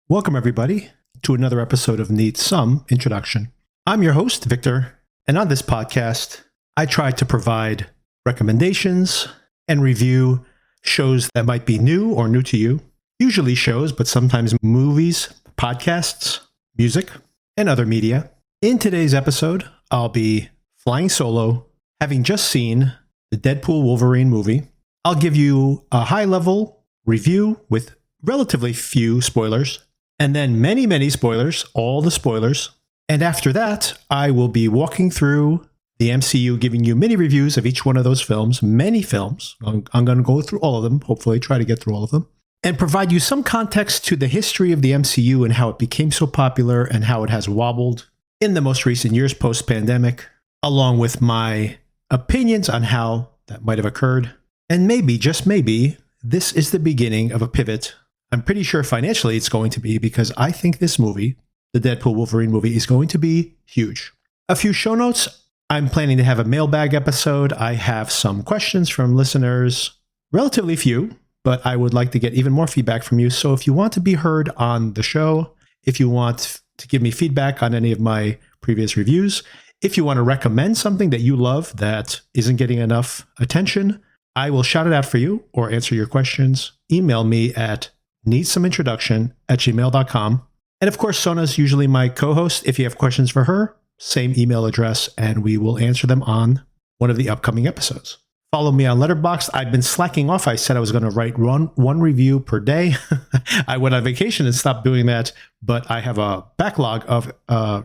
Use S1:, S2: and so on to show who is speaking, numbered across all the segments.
S1: Welcome, everybody, to another episode of Need Some Introduction. I'm your host, Victor, and on this podcast, I try to provide recommendations and review shows that might be new or new to you, usually shows, but sometimes movies, podcasts, music, and other media. In today's episode, I'll be flying solo, having just seen the Deadpool Wolverine movie. I'll give you a high-level review with relatively few spoilers, and then many spoilers, all the spoilers. And after that, I will be walking through the MCU, giving you mini reviews of each one of those films, many films. I'm going to go through all of them, hopefully try to get through all of them, and provide you some context to the history of the MCU and how it became so popular and how it has wobbled in the most recent years post-pandemic, along with my opinions on how that might have occurred. And maybe, just maybe, this is the beginning of a pivot. I'm pretty sure financially it's going to be, because I think this movie, the Deadpool Wolverine movie, is going to be huge. A few show notes. I'm planning to have a mailbag episode. I have some questions from listeners, relatively few, but I would like to get even more feedback from you. So if you want to be heard on the show, if you want to give me feedback on any of my previous reviews, if you want to recommend something that you love that isn't getting enough attention, I will shout it out for you or answer your questions. Email me at needssomeintroduction@gmail.com. And of course, Sona's usually my co-host. If you have questions for her, same email address, and we will answer them on one of the upcoming episodes. Follow me on Letterboxd. I've been slacking off. I said I was going to write one review per day. I went on vacation and stopped doing that, but I have a backlog of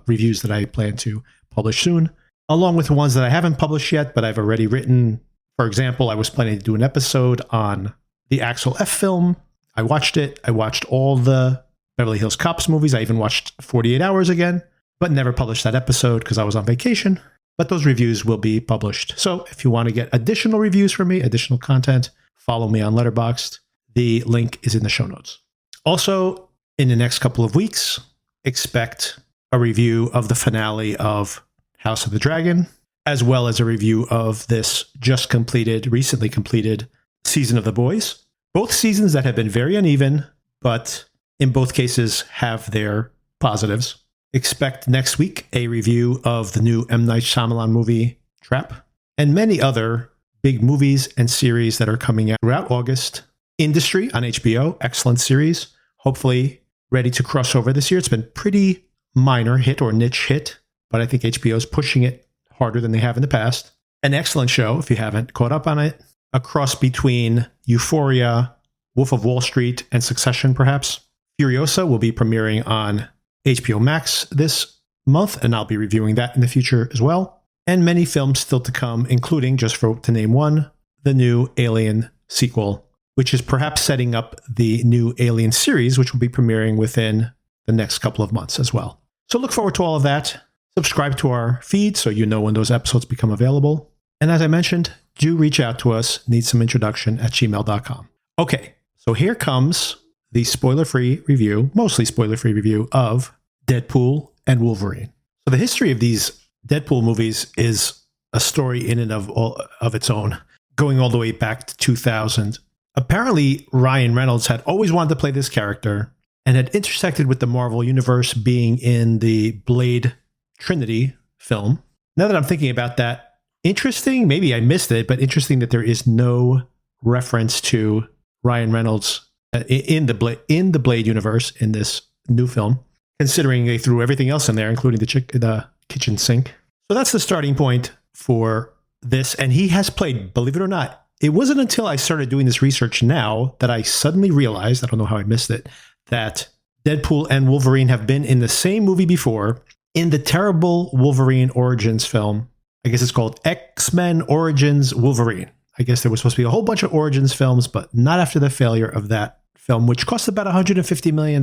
S1: reviews that I plan to publish soon, along with ones that I haven't published yet, but I've already written. For example, I was planning to do an episode on the Axel F film. I watched it. I watched all the Beverly Hills Cops movies. I even watched 48 Hours again, but never published that episode because I was on vacation. But those reviews will be published. So if you want to get additional reviews from me, additional content, follow me on Letterboxd. The link is in the show notes. Also, in the next couple of weeks, expect a review of the finale of House of the Dragon, as well as a review of this recently completed season of The Boys. Both seasons that have been very uneven, but in both cases have their positives. Expect next week a review of the new M. Night Shyamalan movie, Trap, and many other big movies and series that are coming out throughout August. Industry on HBO, excellent series. Hopefully ready to cross over this year. It's been pretty minor hit or niche hit, but I think HBO is pushing it harder than they have in the past. An excellent show, if you haven't caught up on it. A cross between Euphoria, Wolf of Wall Street, and Succession, perhaps. Furiosa will be premiering on HBO Max this month, and I'll be reviewing that in the future as well. And many films still to come, including, just to name one, the new Alien sequel, which is perhaps setting up the new Alien series, which will be premiering within the next couple of months as well. So look forward to all of that. Subscribe to our feed so you know when those episodes become available. And as I mentioned, do reach out to us, needssomeintroduction@gmail.com. Okay, so here comes the spoiler-free review, mostly spoiler-free review of Deadpool and Wolverine. So the history of these Deadpool movies is a story in and of its own, going all the way back to 2000. Apparently, Ryan Reynolds had always wanted to play this character and had intersected with the Marvel Universe, being in the Blade Trinity film. Now that I'm thinking about that, interesting, maybe I missed it, but interesting that there is no reference to Ryan Reynolds in the Blade universe in this new film, considering they threw everything else in there, including the kitchen sink. So that's the starting point for this. And he has played, believe it or not, it wasn't until I started doing this research now that I suddenly realized, I don't know how I missed it, that Deadpool and Wolverine have been in the same movie before, in the terrible Wolverine Origins film. I guess it's called X-Men Origins Wolverine. I guess there was supposed to be a whole bunch of Origins films, but not after the failure of that film, which cost about $150 million,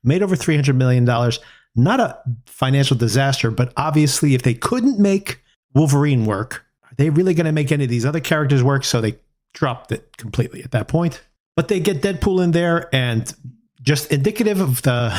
S1: made over $300 million. Not a financial disaster, but obviously if they couldn't make Wolverine work, are they really going to make any of these other characters work? So they dropped it completely at that point. But they get Deadpool in there, and just indicative of the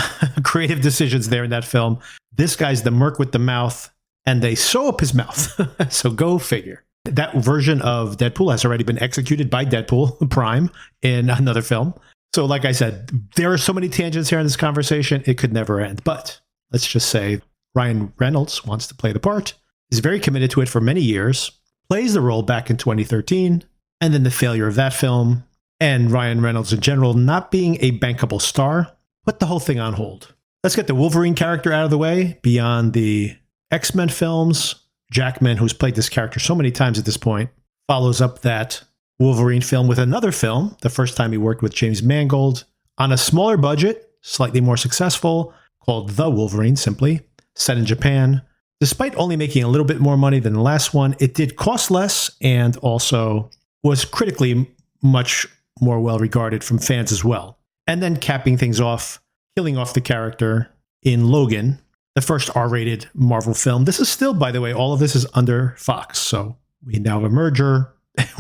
S1: creative decisions there in that film, this guy's the merc with the mouth, and they sew up his mouth. So go figure. That version of Deadpool has already been executed by Deadpool Prime in another film. So like I said, there are so many tangents here in this conversation, it could never end. But let's just say Ryan Reynolds wants to play the part, is very committed to it for many years, plays the role back in 2013, and then the failure of that film, and Ryan Reynolds in general not being a bankable star, put the whole thing on hold. Let's get the Wolverine character out of the way. Beyond the X-Men films, Jackman, who's played this character so many times at this point, follows up that Wolverine film with another film, the first time he worked with James Mangold, on a smaller budget, slightly more successful, called The Wolverine, simply, set in Japan. Despite only making a little bit more money than the last one, it did cost less and also was critically much more well regarded from fans as well. And then capping things off, killing off the character in Logan, the first R-rated Marvel film. This is still, by the way, all of this is under Fox. So we now have a merger,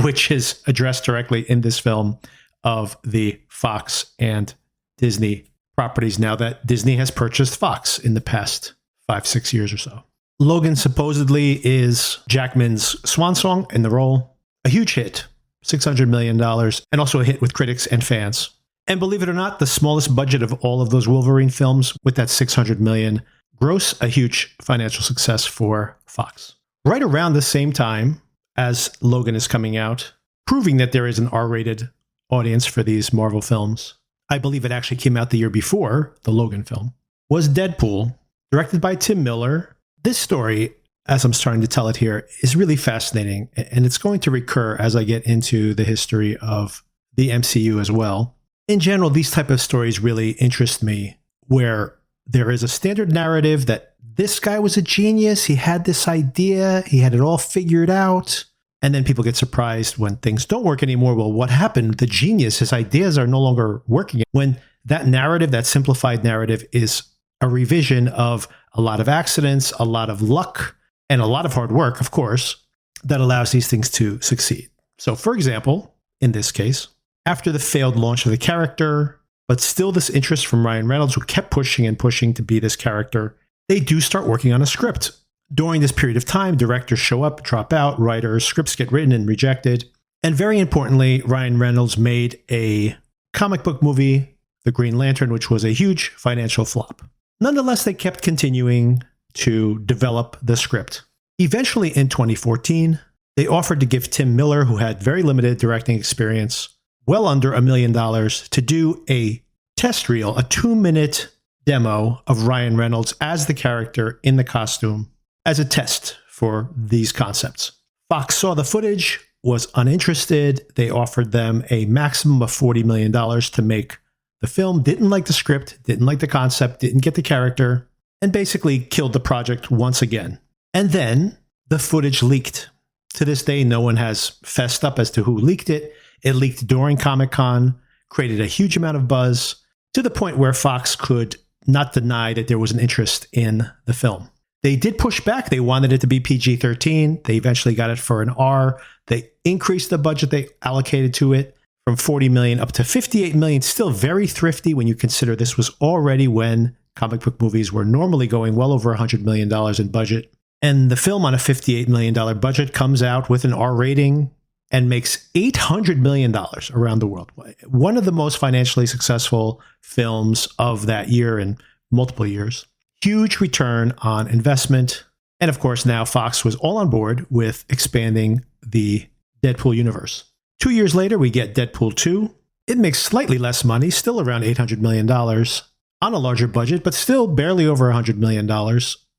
S1: which is addressed directly in this film, of the Fox and Disney properties now that Disney has purchased Fox in the past 5-6 years or so. Logan supposedly is Jackman's swan song in the role. A huge hit, $600 million, and also a hit with critics and fans. And believe it or not, the smallest budget of all of those Wolverine films, with that $600 million gross, a huge financial success for Fox. Right around the same time as Logan is coming out, proving that there is an R-rated audience for these Marvel films, I believe it actually came out the year before the Logan film, was Deadpool, directed by Tim Miller. This story, as I'm starting to tell it here, is really fascinating, and it's going to recur as I get into the history of the MCU as well. In general, these type of stories really interest me, where there is a standard narrative that this guy was a genius, he had this idea, he had it all figured out, and then people get surprised when things don't work anymore. Well, what happened? The genius, his ideas are no longer working. When that narrative, that simplified narrative, is a revision of a lot of accidents, a lot of luck, and a lot of hard work, of course, that allows these things to succeed. So, for example, in this case, after the failed launch of the character, but still this interest from Ryan Reynolds, who kept pushing and pushing to be this character, they do start working on a script. During this period of time, directors show up, drop out, writers, scripts get written and rejected. And very importantly, Ryan Reynolds made a comic book movie, The Green Lantern, which was a huge financial flop. Nonetheless, they kept continuing to develop the script. Eventually, in 2014, they offered to give Tim Miller, who had very limited directing experience, well under $1 million, to do a test reel, a 2-minute demo of Ryan Reynolds as the character in the costume, as a test for these concepts. Fox saw the footage, was uninterested. They offered them a maximum of $40 million to make the film, didn't like the script, didn't like the concept, didn't get the character, and basically killed the project once again. And then the footage leaked. To this day, no one has fessed up as to who leaked it. It leaked during Comic-Con, created a huge amount of buzz, to the point where Fox could not deny that there was an interest in the film. They did push back. They wanted it to be PG-13. They eventually got it for an R. They increased the budget they allocated to it from $40 million up to $58 million. Still very thrifty when you consider this was already when comic book movies were normally going well over $100 million in budget. And the film, on a $58 million budget, comes out with an R rating and makes $800 million around the world. One of the most financially successful films of that year and multiple years. Huge return on investment. And of course, now Fox was all on board with expanding the Deadpool universe. 2 years later, we get Deadpool 2. It makes slightly less money, still around $800 million on a larger budget, but still barely over $100 million.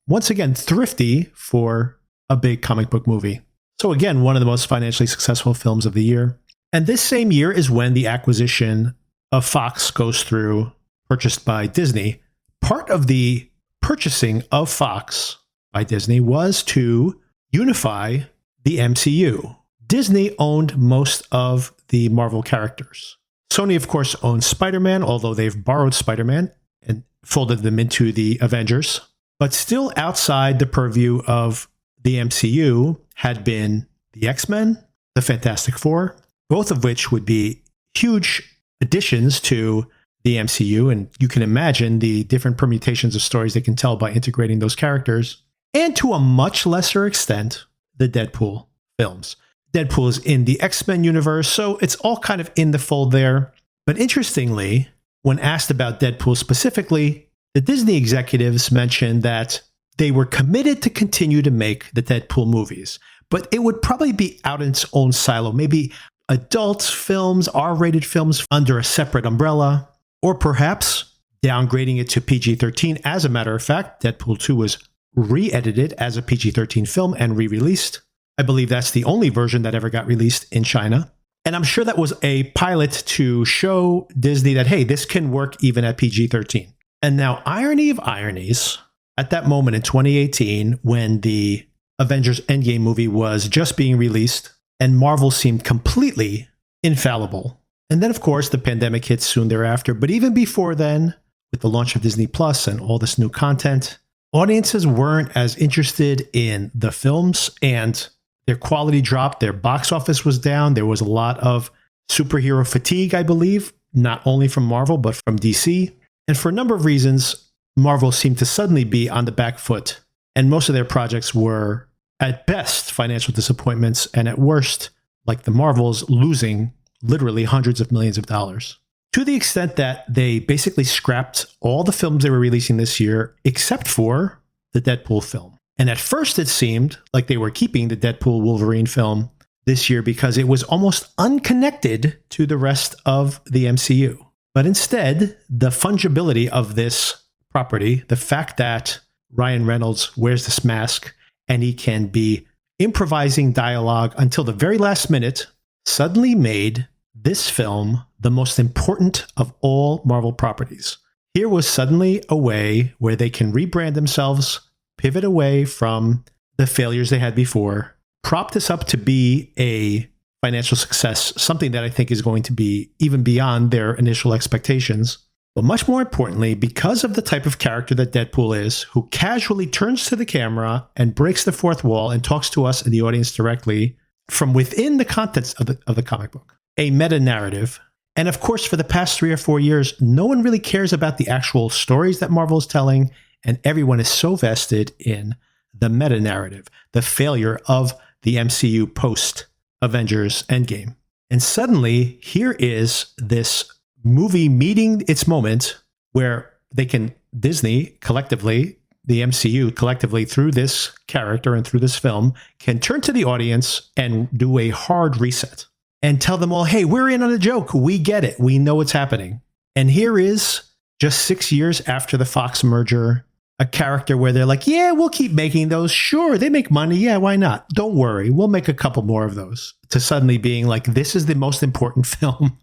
S1: Once again, thrifty for a big comic book movie. So again, one of the most financially successful films of the year. And this same year is when the acquisition of Fox goes through, purchased by Disney. Part of the purchasing of Fox by Disney was to unify the MCU. Disney owned most of the Marvel characters. Sony, of course, owns Spider-Man, although they've borrowed Spider-Man and folded them into the Avengers. But still outside the purview of the MCU had been the X-Men, the Fantastic Four, both of which would be huge additions to the MCU. And you can imagine the different permutations of stories they can tell by integrating those characters. And to a much lesser extent, the Deadpool films. Deadpool is in the X-Men universe, so it's all kind of in the fold there. But interestingly, when asked about Deadpool specifically, the Disney executives mentioned that they were committed to continue to make the Deadpool movies, but it would probably be out in its own silo, maybe adult films, R-rated films under a separate umbrella, or perhaps downgrading it to PG-13. As a matter of fact, Deadpool 2 was re-edited as a PG-13 film and re-released. I believe that's the only version that ever got released in China. And I'm sure that was a pilot to show Disney that, hey, this can work even at PG-13. And now, irony of ironies, at that moment in 2018, when the Avengers Endgame movie was just being released and Marvel seemed completely infallible. And then, of course, the pandemic hit soon thereafter. But even before then, with the launch of Disney Plus and all this new content, audiences weren't as interested in the films, and their quality dropped. Their box office was down. There was a lot of superhero fatigue, I believe, not only from Marvel, but from DC. And for a number of reasons, Marvel seemed to suddenly be on the back foot. And most of their projects were, at best, financial disappointments, and at worst, like the Marvels, losing literally hundreds of millions of dollars. To the extent that they basically scrapped all the films they were releasing this year, except for the Deadpool film. And at first it seemed like they were keeping the Deadpool Wolverine film this year because it was almost unconnected to the rest of the MCU. But instead, the fungibility of this property, the fact that Ryan Reynolds wears this mask and he can be improvising dialogue until the very last minute, suddenly made this film the most important of all Marvel properties. Here was suddenly a way where they can rebrand themselves, pivot away from the failures they had before, prop this up to be a financial success, something that I think is going to be even beyond their initial expectations. But much more importantly, because of the type of character that Deadpool is, who casually turns to the camera and breaks the fourth wall and talks to us in the audience directly from within the contents of the comic book. A meta-narrative. And of course, for the past 3 or 4 years, no one really cares about the actual stories that Marvel is telling, and everyone is so vested in the meta-narrative, the failure of the MCU post-Avengers Endgame. And suddenly, here is this movie meeting its moment where Disney collectively, the MCU collectively, through this character and through this film, can turn to the audience and do a hard reset and tell them all, hey, we're in on a joke. We get it. We know what's happening. And here is, just 6 years after the Fox merger, a character where they're like, yeah, we'll keep making those. Sure, they make money. Yeah, why not? Don't worry. We'll make a couple more of those. To suddenly being like, this is the most important film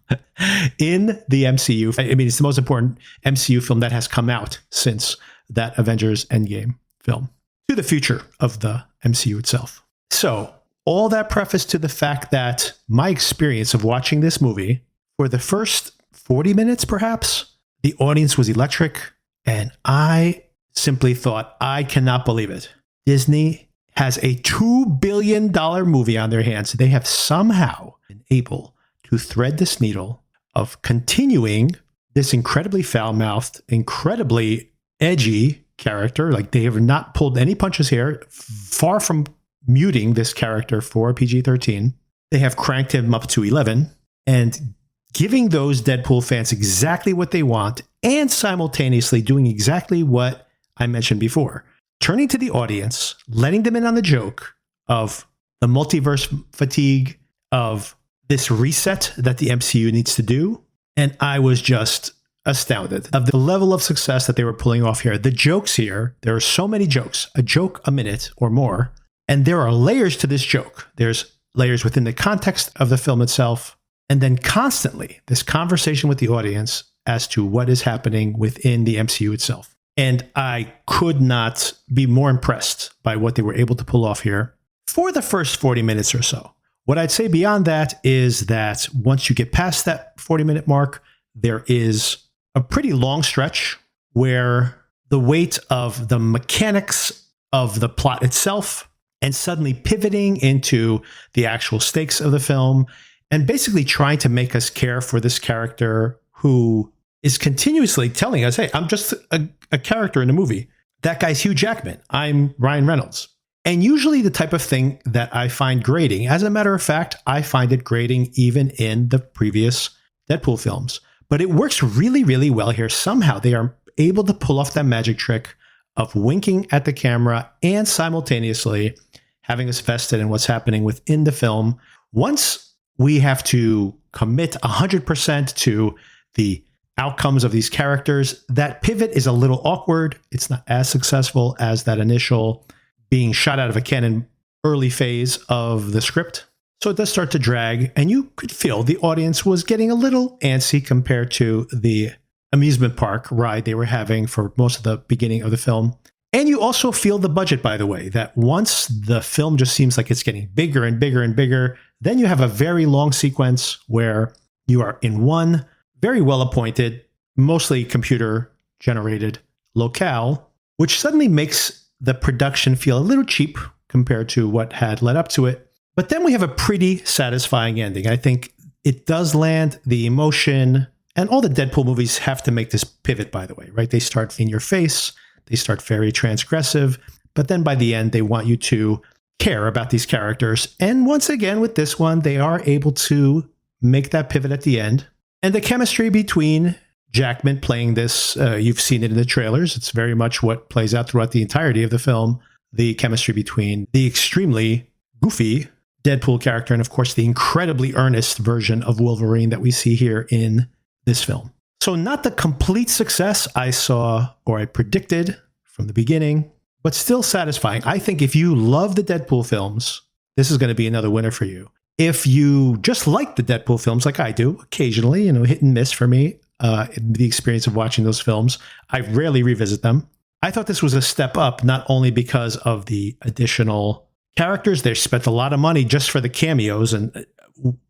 S1: in the MCU. I mean, it's the most important MCU film that has come out since that Avengers Endgame film, to the future of the MCU itself. So, all that preface to the fact that my experience of watching this movie, for the first 40 minutes perhaps, the audience was electric, and I simply thought, I cannot believe it. Disney has a $2 billion movie on their hands. They have somehow been able to thread this needle of continuing this incredibly foul-mouthed, incredibly edgy character. Like, they have not pulled any punches here, far from muting this character for PG-13. They have cranked him up to 11 and giving those Deadpool fans exactly what they want, and simultaneously doing exactly what I mentioned before. Turning to the audience, letting them in on the joke of the multiverse fatigue, of this reset that the MCU needs to do. And I was just astounded of the level of success that they were pulling off here. The jokes here, there are so many jokes, a joke a minute or more. And there are layers to this joke. There's layers within the context of the film itself. And then constantly this conversation with the audience as to what is happening within the MCU itself. And I could not be more impressed by what they were able to pull off here for the first 40 minutes or so. What I'd say beyond that is that once you get past that 40-minute mark, there is a pretty long stretch where the weight of the mechanics of the plot itself and suddenly pivoting into the actual stakes of the film and basically trying to make us care for this character who is continuously telling us, hey, I'm just a character in a movie. That guy's Hugh Jackman. I'm Ryan Reynolds. And usually the type of thing that I find grating, as a matter of fact, I find it grating even in the previous Deadpool films. But it works really, really well here. Somehow they are able to pull off that magic trick of winking at the camera and simultaneously having us vested in what's happening within the film. Once we have to commit 100% to the outcomes of these characters, that pivot is a little awkward. It's not as successful as that initial being shot out of a cannon early phase of the script. So it does start to drag, and you could feel the audience was getting a little antsy compared to the amusement park ride they were having for most of the beginning of the film. And you also feel the budget, by the way, that once the film just seems like it's getting bigger and bigger and bigger, then you have a very long sequence where you are in one very well appointed, mostly computer generated locale, which suddenly makes the production feel a little cheap compared to what had led up to it. But then we have a pretty satisfying ending. I think it does land the emotion, and all the Deadpool movies have to make this pivot, by the way, right? They start in your face, they start very transgressive, but then by the end, they want you to care about these characters. And once again, with this one, they are able to make that pivot at the end. And the chemistry between Jackman playing this, you've seen it in the trailers. It's very much what plays out throughout the entirety of the film. The chemistry between the extremely goofy Deadpool character and, of course, the incredibly earnest version of Wolverine that we see here in this film. So not the complete success I saw or I predicted from the beginning, but still satisfying. I think if you love the Deadpool films, this is going to be another winner for you. If you just like the Deadpool films like I do, occasionally, hit and miss for me, the experience of watching those films, I rarely revisit them. I thought this was a step up, not only because of the additional characters. They spent a lot of money just for the cameos, and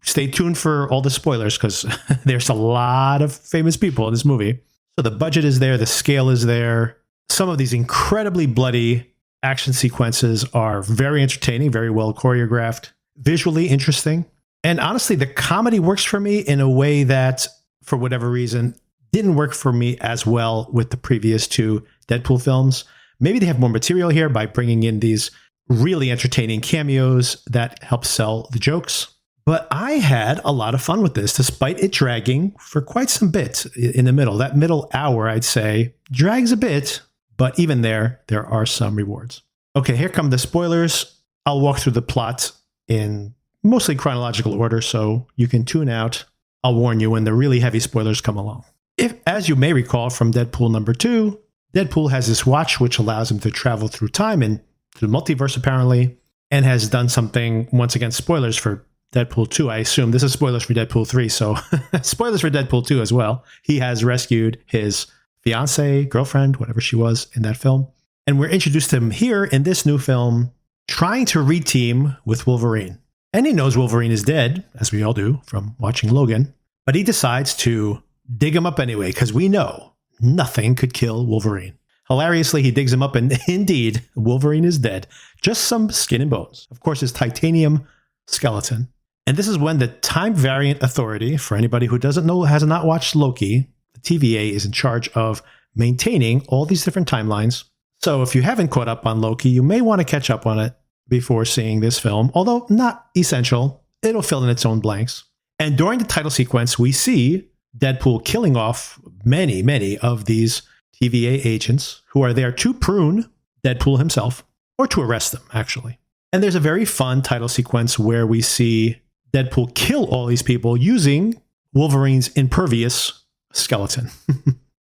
S1: stay tuned for all the spoilers because there's a lot of famous people in this movie. So the budget is there, the scale is there. Some of these incredibly bloody action sequences are very entertaining, very well choreographed, visually interesting. And honestly, the comedy works for me in a way that, for whatever reason, didn't work for me as well with the previous two Deadpool films. Maybe they have more material here by bringing in these really entertaining cameos that help sell the jokes. But I had a lot of fun with this, despite it dragging for quite some bit in the middle. That middle hour, I'd say, drags a bit, but even there are some rewards. Okay, here come the spoilers. I'll walk through the plot in mostly chronological order, so you can tune out. I'll warn you when the really heavy spoilers come along. If, as you may recall from Deadpool number 2, Deadpool has this watch which allows him to travel through time and through the multiverse, apparently, and has done something, once again, spoilers for Deadpool 2, I assume. This is spoilers for Deadpool 3, so spoilers for Deadpool 2 as well. He has rescued his fiancée, girlfriend, whatever she was in that film. And we're introduced to him here in this new film, trying to reteam with Wolverine. And he knows Wolverine is dead, as we all do from watching Logan. But he decides to dig him up anyway, because we know nothing could kill Wolverine. Hilariously, he digs him up, and indeed, Wolverine is dead. Just some skin and bones. Of course, his titanium skeleton. And this is when the Time Variant Authority, for anybody who doesn't know, has not watched Loki, the TVA is in charge of maintaining all these different timelines. So if you haven't caught up on Loki, you may want to catch up on it before seeing this film, although not essential. It'll fill in its own blanks. And during the title sequence, we see Deadpool killing off many of these TVA agents who are there to prune Deadpool himself, or to arrest them, actually. And there's a very fun title sequence where we see Deadpool kill all these people using Wolverine's impervious skeleton.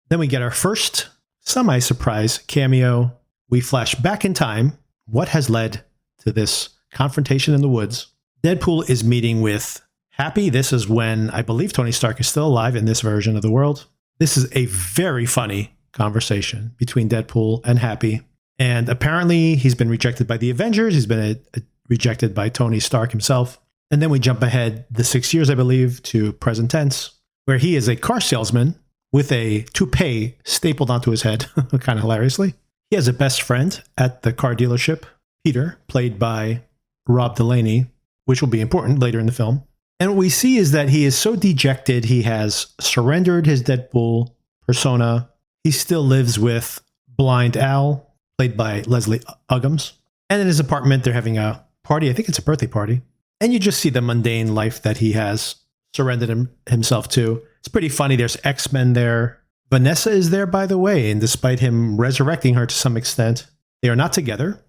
S1: Then we get our first semi-surprise cameo. We flash back in time. What has led to this confrontation in the woods? Deadpool is meeting with Happy. This is when I believe Tony Stark is still alive in this version of the world. This is a very funny conversation between Deadpool and Happy. And apparently he's been rejected by the Avengers. He's been rejected by Tony Stark himself. And then we jump ahead the 6 years, I believe, to present tense, where he is a car salesman with a toupee stapled onto his head, kind of hilariously. He has a best friend at the car dealership, Peter, played by Rob Delaney, which will be important later in the film. And what we see is that he is so dejected, he has surrendered his Deadpool persona. He still lives with Blind Al, played by Leslie Uggams. And in his apartment, they're having a party. I think it's a birthday party. And you just see the mundane life that he has surrendered himself to. It's pretty funny. There's X-Men there. Vanessa is there, by the way, and despite him resurrecting her to some extent, they are not together.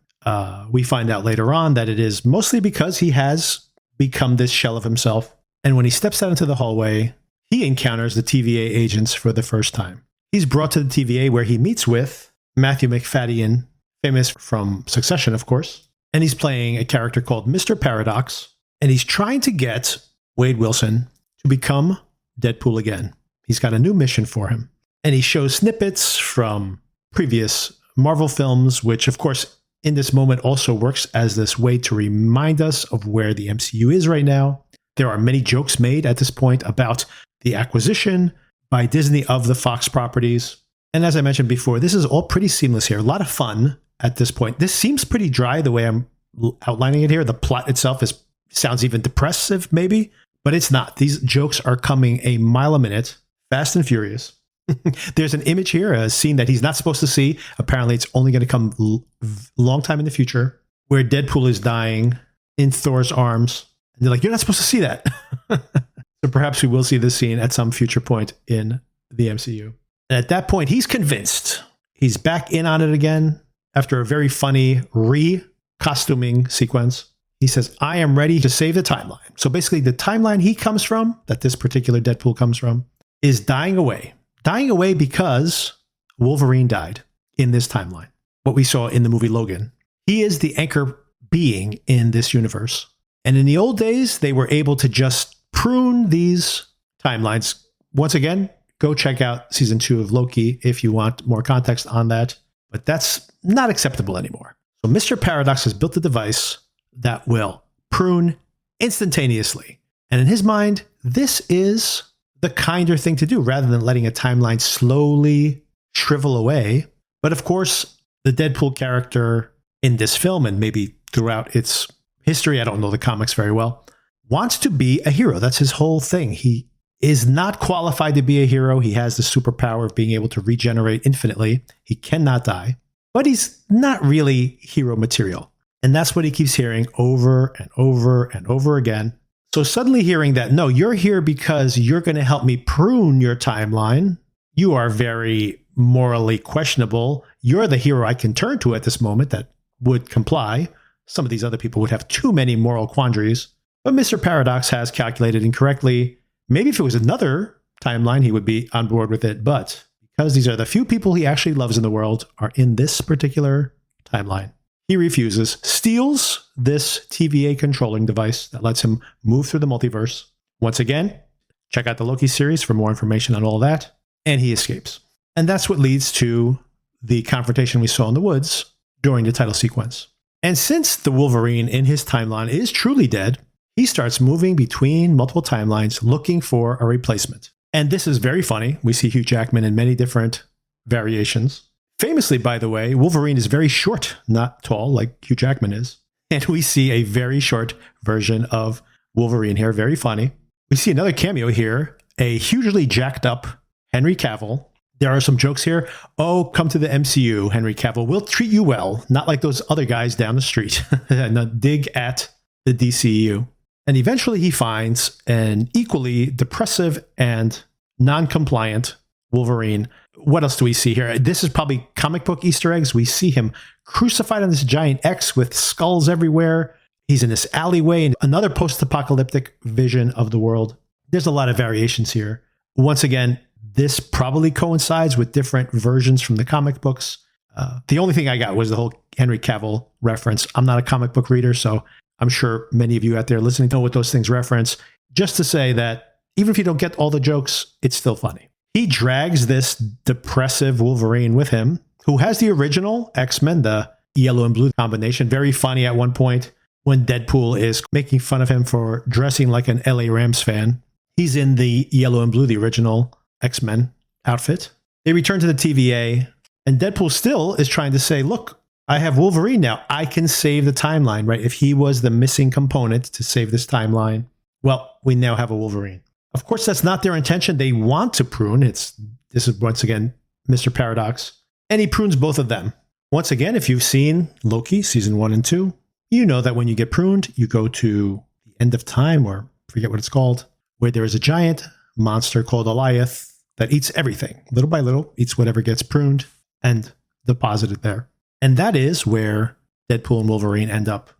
S1: We find out later on that it is mostly because he has become this shell of himself. And when he steps out into the hallway, he encounters the TVA agents for the first time. He's brought to the TVA where he meets with Matthew Macfadyen, famous from Succession, of course. And he's playing a character called Mr. Paradox. And he's trying to get Wade Wilson to become Deadpool again. He's got a new mission for him. And he shows snippets from previous Marvel films, which, of course, in this moment also works as this way to remind us of where the MCU is right now. There are many jokes made at this point about the acquisition by Disney of the Fox properties. And as I mentioned before, this is all pretty seamless here. A lot of fun at this point. This seems pretty dry the way I'm outlining it here. The plot itself sounds even depressive, maybe, but it's not. These jokes are coming a mile a minute, fast and furious. There's an image here, a scene that he's not supposed to see. Apparently, it's only going to come long time in the future, where Deadpool is dying in Thor's arms. And they're like, you're not supposed to see that. So perhaps we will see this scene at some future point in the MCU. And at that point, he's convinced. He's back in on it again after a very funny re-costuming sequence. He says, I am ready to save the timeline. So basically, the timeline he comes from, that this particular Deadpool comes from, is dying away. Dying away because Wolverine died in this timeline. What we saw in the movie Logan. He is the anchor being in this universe. And in the old days, they were able to just prune these timelines. Once again, go check out season 2 of Loki if you want more context on that. But that's not acceptable anymore. So Mr. Paradox has built a device that will prune instantaneously. And in his mind, this is the kinder thing to do rather than letting a timeline slowly shrivel away. But of course, the Deadpool character in this film and maybe throughout its history, I don't know the comics very well, wants to be a hero. That's his whole thing. He is not qualified to be a hero. He has the superpower of being able to regenerate infinitely. He cannot die, but he's not really hero material. And that's what he keeps hearing over and over and over again. So suddenly hearing that, no, you're here because you're going to help me prune your timeline. You are very morally questionable. You're the hero I can turn to at this moment that would comply. Some of these other people would have too many moral quandaries. But Mr. Paradox has calculated incorrectly. Maybe if it was another timeline, he would be on board with it. But because these are the few people he actually loves in the world are in this particular timeline, he refuses, steals this TVA controlling device that lets him move through the multiverse. Once again, check out the Loki series for more information on all that. And he escapes. And that's what leads to the confrontation we saw in the woods during the title sequence. And since the Wolverine in his timeline is truly dead, he starts moving between multiple timelines looking for a replacement. And this is very funny. We see Hugh Jackman in many different variations. Famously, by the way, Wolverine is very short, not tall like Hugh Jackman is. And we see a very short version of Wolverine here. Very funny. We see another cameo here, a hugely jacked up Henry Cavill. There are some jokes here. Oh, come to the MCU, Henry Cavill. We'll treat you well. Not like those other guys down the street. And dig at the DCEU. And eventually he finds an equally depressive and non-compliant Wolverine. What else do we see here? This is probably comic book Easter eggs. We see him crucified on this giant X with skulls everywhere. He's in this alleyway and another post-apocalyptic vision of the world. There's a lot of variations here. Once again, this probably coincides with different versions from the comic books. The only thing I got was the whole Henry Cavill reference. I'm not a comic book reader, so I'm sure many of you out there listening know what those things reference. Just to say that even if you don't get all the jokes, it's still funny. He drags this depressive Wolverine with him, who has the original X-Men, the yellow and blue combination. Very funny at one point when Deadpool is making fun of him for dressing like an LA Rams fan. He's in the yellow and blue, the original X-Men outfit. They return to the TVA, and Deadpool still is trying to say, look, I have Wolverine now. I can save the timeline, right? If he was the missing component to save this timeline, well, we now have a Wolverine. Of course, that's not their intention. They want to prune. This is, once again, Mr. Paradox. And he prunes both of them. Once again, if you've seen Loki, season 1 and 2, you know that when you get pruned, you go to the end of time, or forget what it's called, where there is a giant monster called Goliath that eats everything, little by little, eats whatever gets pruned and deposited there. And that is where Deadpool and Wolverine end up.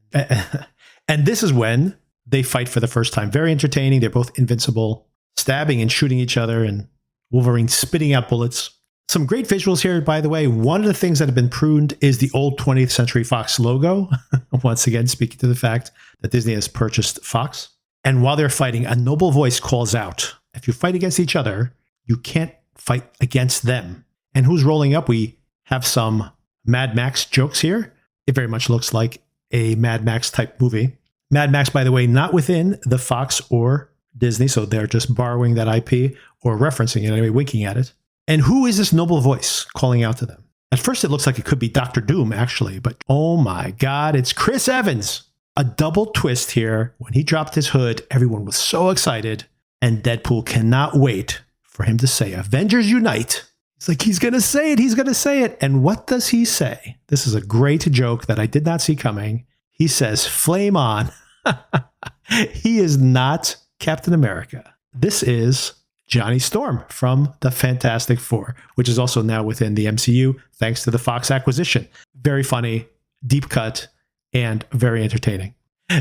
S1: And this is when they fight for the first time. Very entertaining. They're both invincible, stabbing and shooting each other, and Wolverine spitting out bullets. Some great visuals here, by the way. One of the things that have been pruned is the old 20th Century Fox logo. Once again, speaking to the fact that Disney has purchased Fox. And while they're fighting, a noble voice calls out, if you fight against each other, you can't fight against them. And who's rolling up? We have some Mad Max jokes here. It very much looks like a Mad Max type movie. Mad Max, by the way, not within the Fox or Disney, so they're just borrowing that IP or referencing it anyway, winking at it. And who is this noble voice calling out to them? At first, it looks like it could be Dr. Doom, actually, but oh my God, it's Chris Evans. A double twist here. When he dropped his hood, everyone was so excited, and Deadpool cannot wait for him to say, Avengers Unite. It's like, he's going to say it. He's going to say it. And what does he say? This is a great joke that I did not see coming. He says, flame on. He is not Captain America. This is Johnny Storm from the Fantastic Four, which is also now within the MCU, thanks to the Fox acquisition. Very funny, deep cut, and very entertaining.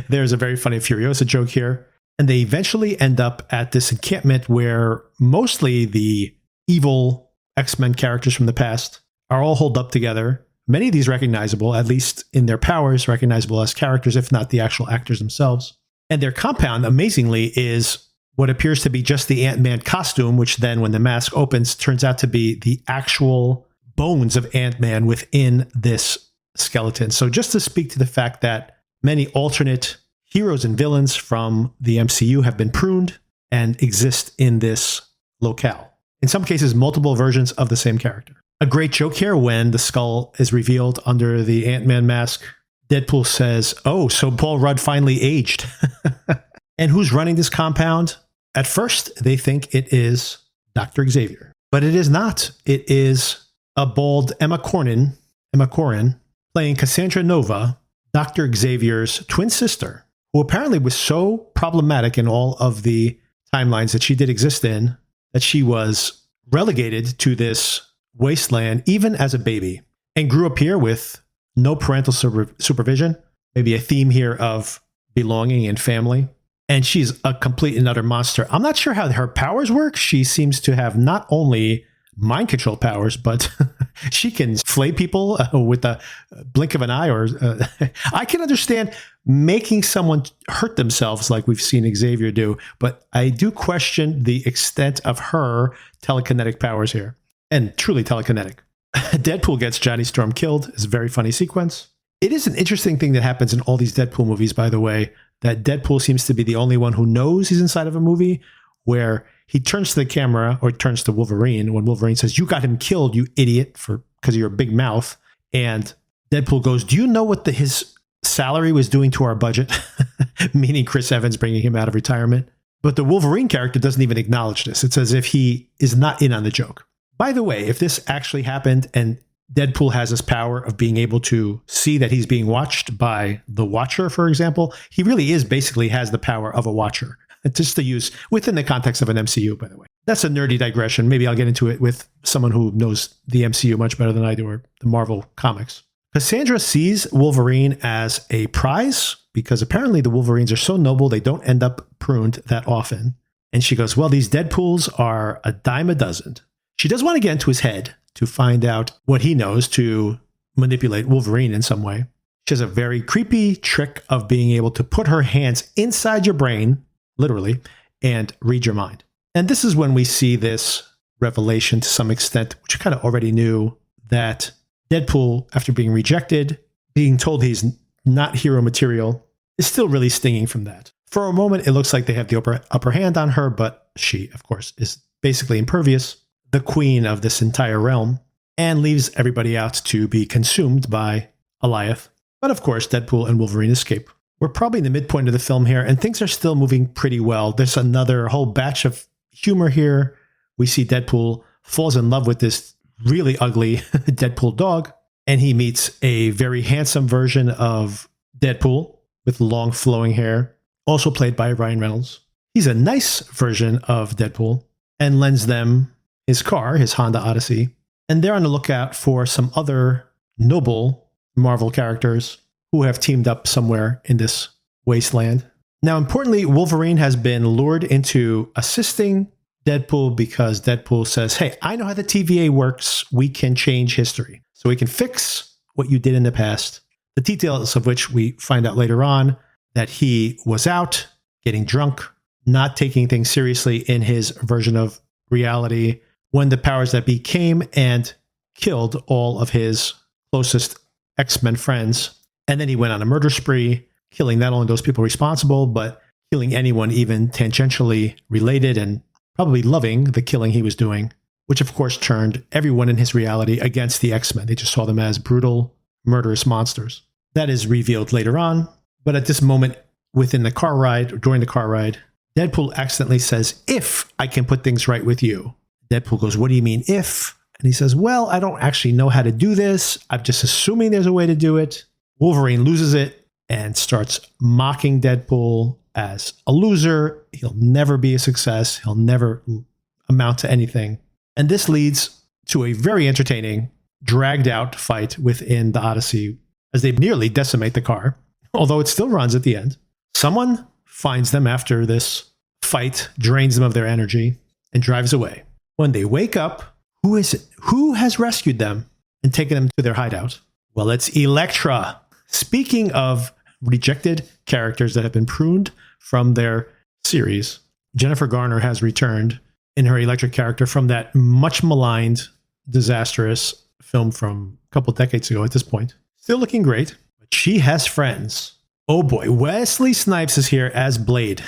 S1: There's a very funny Furiosa joke here. And they eventually end up at this encampment where mostly the evil X-Men characters from the past are all holed up together. Many of these recognizable, at least in their powers, recognizable as characters, if not the actual actors themselves. And their compound, amazingly, is what appears to be just the Ant-Man costume, which then, when the mask opens, turns out to be the actual bones of Ant-Man within this skeleton. So just to speak to the fact that many alternate heroes and villains from the MCU have been pruned and exist in this locale. In some cases, multiple versions of the same character. A great joke here when the skull is revealed under the Ant-Man mask. Deadpool says, oh, so Paul Rudd finally aged. And who's running this compound? At first, they think it is Dr. Xavier. But it is not. It is a bald Emma Corrin, playing Cassandra Nova, Dr. Xavier's twin sister, who apparently was so problematic in all of the timelines that she did exist in, that she was relegated to this wasteland even as a baby, and grew up here with no parental supervision. Maybe a theme here of belonging and family. And she's a complete and utter monster. I'm not sure how her powers work. She seems to have not only mind control powers, but she can flay people with a blink of an eye. Or I can understand making someone hurt themselves like we've seen Xavier do, but I do question the extent of her telekinetic powers here. And truly telekinetic. Deadpool gets Johnny Storm killed. It's a very funny sequence. It is an interesting thing that happens in all these Deadpool movies, by the way, that Deadpool seems to be the only one who knows he's inside of a movie, where he turns to the camera, or turns to Wolverine when Wolverine says, you got him killed, you idiot, because of your big mouth. And Deadpool goes, do you know what his salary was doing to our budget? Meaning Chris Evans bringing him out of retirement. But the Wolverine character doesn't even acknowledge this. It's as if he is not in on the joke. By the way, if this actually happened and Deadpool has this power of being able to see that he's being watched by the Watcher, for example, he really is basically has the power of a Watcher. Just to use within the context of an MCU, by the way. That's a nerdy digression. Maybe I'll get into it with someone who knows the MCU much better than I do, or the Marvel comics. Cassandra sees Wolverine as a prize because apparently the Wolverines are so noble they don't end up pruned that often. And she goes, well, these Deadpools are a dime a dozen. She does want to get into his head to find out what he knows to manipulate Wolverine in some way. She has a very creepy trick of being able to put her hands inside your brain, literally, and read your mind. And this is when we see this revelation to some extent, which I kind of already knew, that Deadpool, after being rejected, being told he's not hero material, is still really stinging from that. For a moment, it looks like they have the upper hand on her, but she, of course, is basically impervious, the queen of this entire realm, and leaves everybody out to be consumed by Goliath. But of course, Deadpool and Wolverine escape. We're probably in the midpoint of the film here, and things are still moving pretty well. There's another whole batch of humor here. We see Deadpool falls in love with this really ugly Deadpool dog, and he meets a very handsome version of Deadpool with long flowing hair, also played by Ryan Reynolds. He's a nice version of Deadpool and lends them his car, his Honda Odyssey. And they're on the lookout for some other noble Marvel characters who have teamed up somewhere in this wasteland. Now, importantly, Wolverine has been lured into assisting Deadpool because Deadpool says, hey, I know how the TVA works. We can change history. So we can fix what you did in the past. The details of which we find out later on that he was out, getting drunk, not taking things seriously in his version of reality when the powers that be came and killed all of his closest X-Men friends. And then he went on a murder spree, killing not only those people responsible, but killing anyone even tangentially related and probably loving the killing he was doing, which of course turned everyone in his reality against the X-Men. They just saw them as brutal, murderous monsters. That is revealed later on. But at this moment within the car ride, or during the car ride, Deadpool accidentally says, if I can put things right with you. Deadpool goes, what do you mean if? And he says, well, I don't actually know how to do this. I'm just assuming there's a way to do it. Wolverine loses it and starts mocking Deadpool as a loser. He'll never be a success. He'll never amount to anything. And this leads to a very entertaining, dragged out fight within the Odyssey as they nearly decimate the car, although it still runs at the end. Someone finds them after this fight, drains them of their energy, and drives away. When they wake up, who is it? Who has rescued them and taken them to their hideout? Well, it's Elektra. Speaking of rejected characters that have been pruned from their series, Jennifer Garner has returned in her Elektra character from that much maligned, disastrous film from a couple decades ago at this point. Still looking great, but she has friends. Oh boy, Wesley Snipes is here as Blade.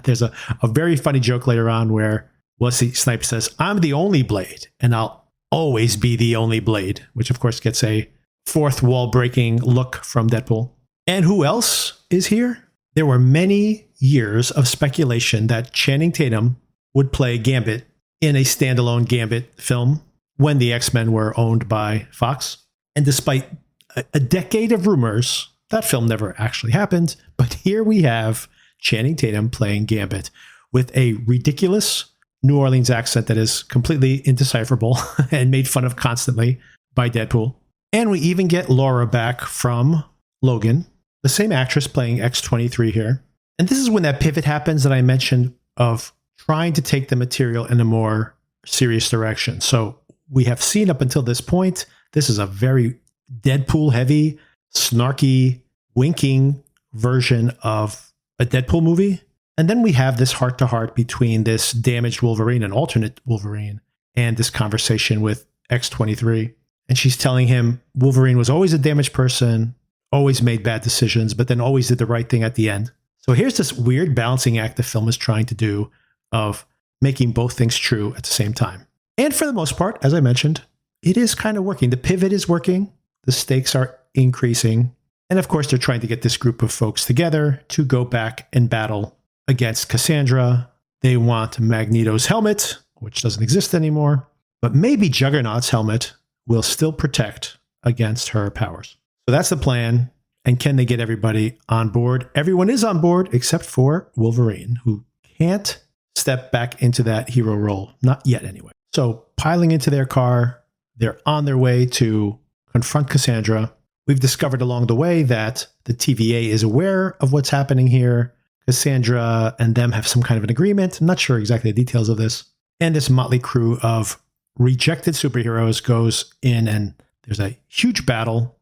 S1: There's a very funny joke later on where Wesley Snipes says, I'm the only Blade, and I'll always be the only Blade, which of course gets a fourth wall breaking look from Deadpool. And who else is here? There were many years of speculation that Channing Tatum would play Gambit in a standalone Gambit film when the X-Men were owned by Fox. And despite a decade of rumors, that film never actually happened. But here we have Channing Tatum playing Gambit with a ridiculous New Orleans accent that is completely indecipherable and made fun of constantly by Deadpool. And we even get Laura back from Logan, the same actress playing X-23 here. And this is when that pivot happens that I mentioned of trying to take the material in a more serious direction. So we have seen up until this point, this is a very Deadpool-heavy, snarky, winking version of a Deadpool movie. And then we have this heart-to-heart between this damaged Wolverine, an alternate Wolverine, and this conversation with X-23. And she's telling him Wolverine was always a damaged person, always made bad decisions, but then always did the right thing at the end. So here's this weird balancing act the film is trying to do of making both things true at the same time. And for the most part, as I mentioned, it is kind of working. The pivot is working. The stakes are increasing. And of course, they're trying to get this group of folks together to go back and battle against Cassandra. They want Magneto's helmet, which doesn't exist anymore, but maybe Juggernaut's helmet will still protect against her powers. So that's the plan. And can they get everybody on board? Everyone is on board except for Wolverine, who can't step back into that hero role. Not yet, anyway. So piling into their car, they're on their way to confront Cassandra. We've discovered along the way that the TVA is aware of what's happening here. Cassandra and them have some kind of an agreement. I'm not sure exactly the details of this. And this motley crew of rejected superheroes goes in, and there's a huge battle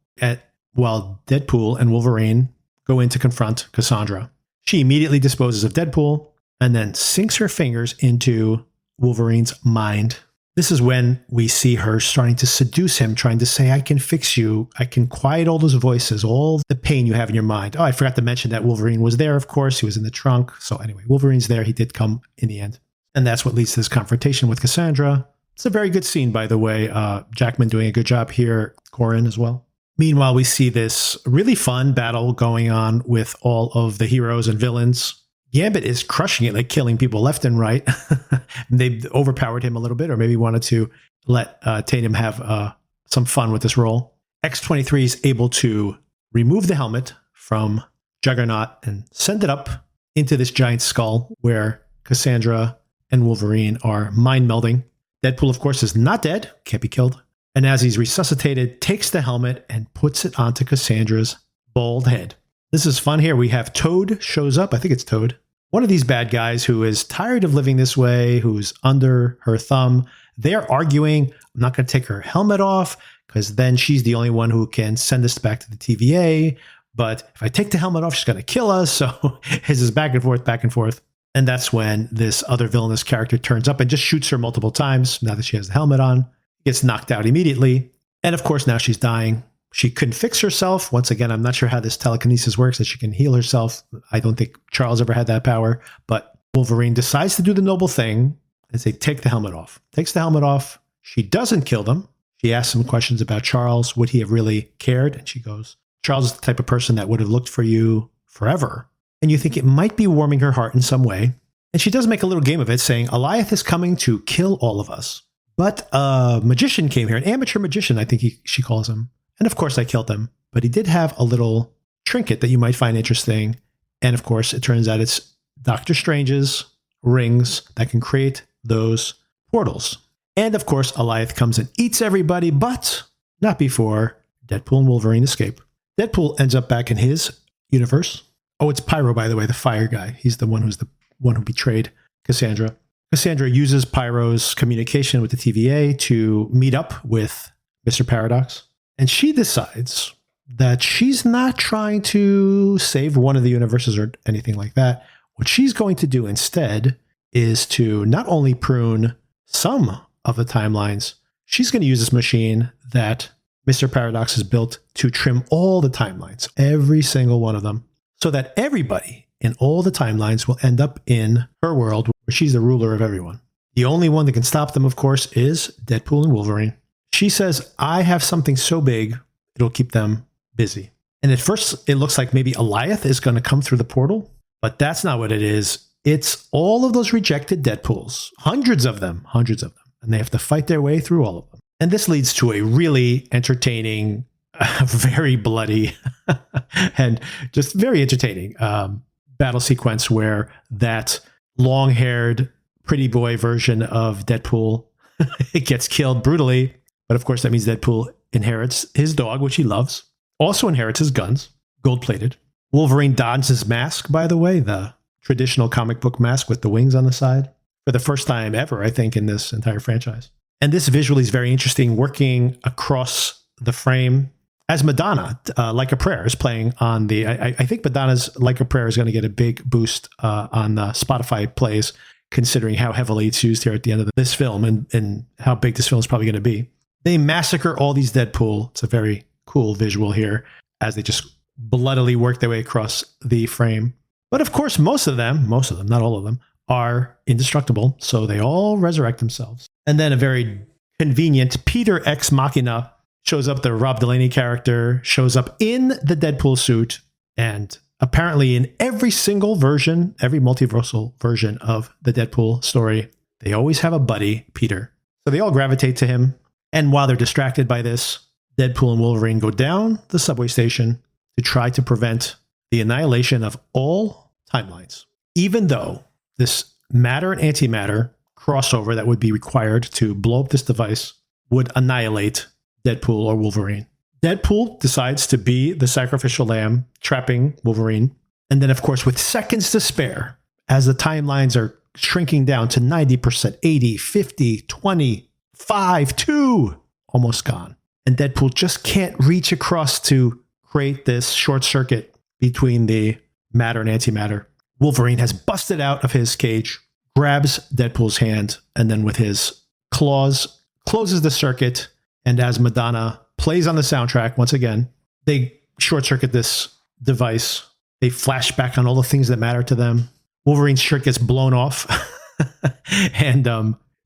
S1: while Deadpool and Wolverine go in to confront Cassandra. She immediately disposes of Deadpool and then sinks her fingers into Wolverine's mind. This is when we see her starting to seduce him, trying to say, I can fix you. I can quiet all those voices, all the pain you have in your mind. Oh, I forgot to mention that Wolverine was there, of course. He was in the trunk. So anyway, Wolverine's there. He did come in the end. And that's what leads to this confrontation with Cassandra. It's a very good scene, by the way. Jackman doing a good job here. Corin as well. Meanwhile, we see this really fun battle going on with all of the heroes and villains. Gambit is crushing it, like killing people left and right. They've overpowered him a little bit, or maybe wanted to let Tatum have some fun with this role. X-23 is able to remove the helmet from Juggernaut and send it up into this giant skull where Cassandra and Wolverine are mind melding. Deadpool, of course, is not dead, can't be killed. And as he's resuscitated, takes the helmet and puts it onto Cassandra's bald head. This is fun here. We have Toad shows up. I think it's Toad. One of these bad guys who is tired of living this way, who's under her thumb. They're arguing, I'm not going to take her helmet off because then she's the only one who can send us back to the TVA. But if I take the helmet off, she's going to kill us. So his is back and forth, back and forth. And that's when this other villainous character turns up and just shoots her multiple times now that she has the helmet on. Gets knocked out immediately. And of course, now she's dying. She couldn't fix herself. Once again, I'm not sure how this telekinesis works, that she can heal herself. I don't think Charles ever had that power. But Wolverine decides to do the noble thing and say, take the helmet off. Takes the helmet off. She doesn't kill them. She asks some questions about Charles. Would he have really cared? And she goes, Charles is the type of person that would have looked for you forever. And you think it might be warming her heart in some way. And she does make a little game of it, saying, Alioth is coming to kill all of us. But a magician came here, an amateur magician, I think she calls him. And of course, I killed him. But he did have a little trinket that you might find interesting. And of course, it turns out it's Doctor Strange's rings that can create those portals. And of course, Alioth comes and eats everybody, but not before Deadpool and Wolverine escape. Deadpool ends up back in his universe. Oh, it's Pyro, by the way, the fire guy. He's the one who betrayed Cassandra. Cassandra uses Pyro's communication with the TVA to meet up with Mr. Paradox. And she decides that she's not trying to save one of the universes or anything like that. What she's going to do instead is to not only prune some of the timelines, she's going to use this machine that Mr. Paradox has built to trim all the timelines, every single one of them, so that everybody in all the timelines will end up in her world where she's the ruler of everyone. The only one that can stop them, of course, is Deadpool and Wolverine. She says, I have something so big, it'll keep them busy. And at first, it looks like maybe Alioth is going to come through the portal, but that's not what it is. It's all of those rejected Deadpools, hundreds of them, and they have to fight their way through all of them. And this leads to a really entertaining, very bloody, and just very entertaining battle sequence where that long-haired pretty boy version of Deadpool gets killed brutally. But of course, that means Deadpool inherits his dog, which he loves, also inherits his guns, gold-plated. Wolverine dons his mask, by the way, the traditional comic book mask with the wings on the side, for the first time ever, I think, in this entire franchise. And this visually is very interesting, working across the frame as Madonna, Like a Prayer, is playing on the... I think Madonna's Like a Prayer is going to get a big boost on Spotify plays, considering how heavily it's used here at the end of this film and how big this film is probably going to be. They massacre all these Deadpool. It's a very cool visual here as they just bloodily work their way across the frame. But of course, most of them, not all of them, are indestructible. So they all resurrect themselves. And then a very convenient Peter Ex Machina shows up. The Rob Delaney character shows up in the Deadpool suit. And apparently in every single version, every multiversal version of the Deadpool story, they always have a buddy, Peter. So they all gravitate to him. And while they're distracted by this, Deadpool and Wolverine go down the subway station to try to prevent the annihilation of all timelines. Even though this matter and antimatter crossover that would be required to blow up this device would annihilate Deadpool or Wolverine. Deadpool decides to be the sacrificial lamb, trapping Wolverine. And then, of course, with seconds to spare, as the timelines are shrinking down to 90%, 80, 50, 20, 5, 2, almost gone. And Deadpool just can't reach across to create this short circuit between the matter and antimatter. Wolverine has busted out of his cage, grabs Deadpool's hand, and then with his claws closes the circuit. And as Madonna plays on the soundtrack, once again, they short circuit this device. They flash back on all the things that matter to them. Wolverine's shirt gets blown off. And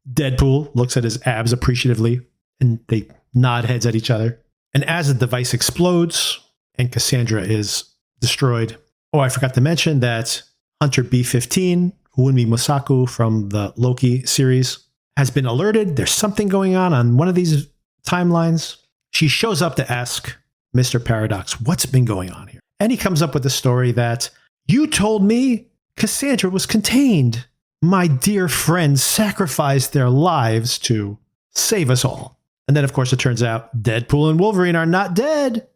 S1: Deadpool looks at his abs appreciatively, and they nod heads at each other. And as the device explodes and Cassandra is destroyed, oh, I forgot to mention that Hunter B-15, Wunmi Mosaku from the Loki series, has been alerted. There's something going on one of these timelines. She shows up to ask Mr. Paradox, what's been going on here? And he comes up with the story that you told me Cassandra was contained. My dear friends sacrificed their lives to save us all. And then, of course, it turns out Deadpool and Wolverine are not dead,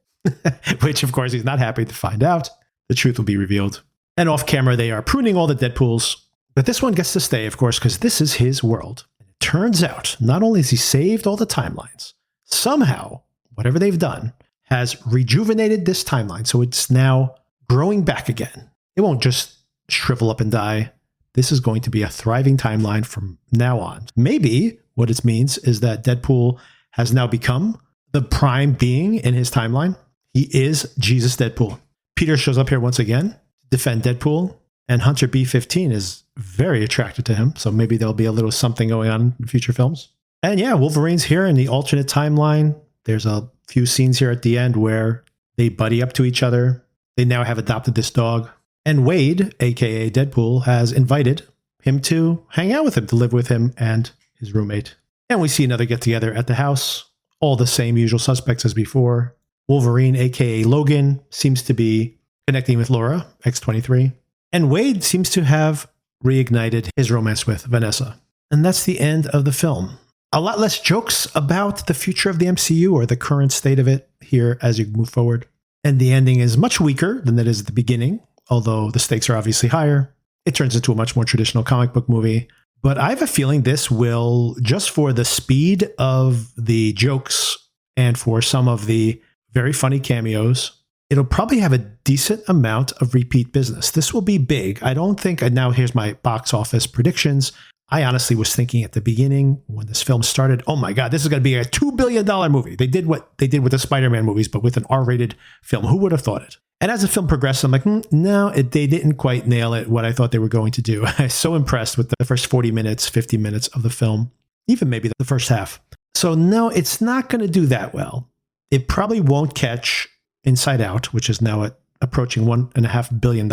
S1: which, of course, he's not happy to find out. The truth will be revealed. And off camera, they are pruning all the Deadpools. But this one gets to stay, of course, because this is his world. And it turns out, not only has he saved all the timelines, somehow, whatever they've done, has rejuvenated this timeline. So it's now growing back again. It won't just shrivel up and die. This is going to be a thriving timeline from now on. Maybe what it means is that Deadpool has now become the prime being in his timeline. He is Jesus Deadpool. Peter shows up here once again to defend Deadpool, and Hunter B-15 is very attracted to him. So maybe there'll be a little something going on in future films. And yeah, Wolverine's here in the alternate timeline. There's a few scenes here at the end where they buddy up to each other. They now have adopted this dog. And Wade, aka Deadpool, has invited him to hang out with him, to live with him and his roommate. And we see another get-together at the house. All the same usual suspects as before. Wolverine, aka Logan, seems to be connecting with Laura, X-23. And Wade seems to have reignited his romance with Vanessa. And that's the end of the film. A lot less jokes about the future of the MCU or the current state of it here as you move forward. And the ending is much weaker than it is at the beginning, although the stakes are obviously higher. It turns into a much more traditional comic book movie. But I have a feeling this will, just for the speed of the jokes and for some of the very funny cameos, it'll probably have a decent amount of repeat business. This will be big. I don't think, and now here's my box office predictions. I honestly was thinking at the beginning when this film started, oh my God, this is going to be a $2 billion movie. They did what they did with the Spider-Man movies, but with an R-rated film. Who would have thought it? And as the film progressed, I'm like, no, they didn't quite nail it, what I thought they were going to do. I was so impressed with the first 40 minutes, 50 minutes of the film, even maybe the first half. So no, it's not going to do that well. It probably won't catch Inside Out, which is now approaching $1.5 billion.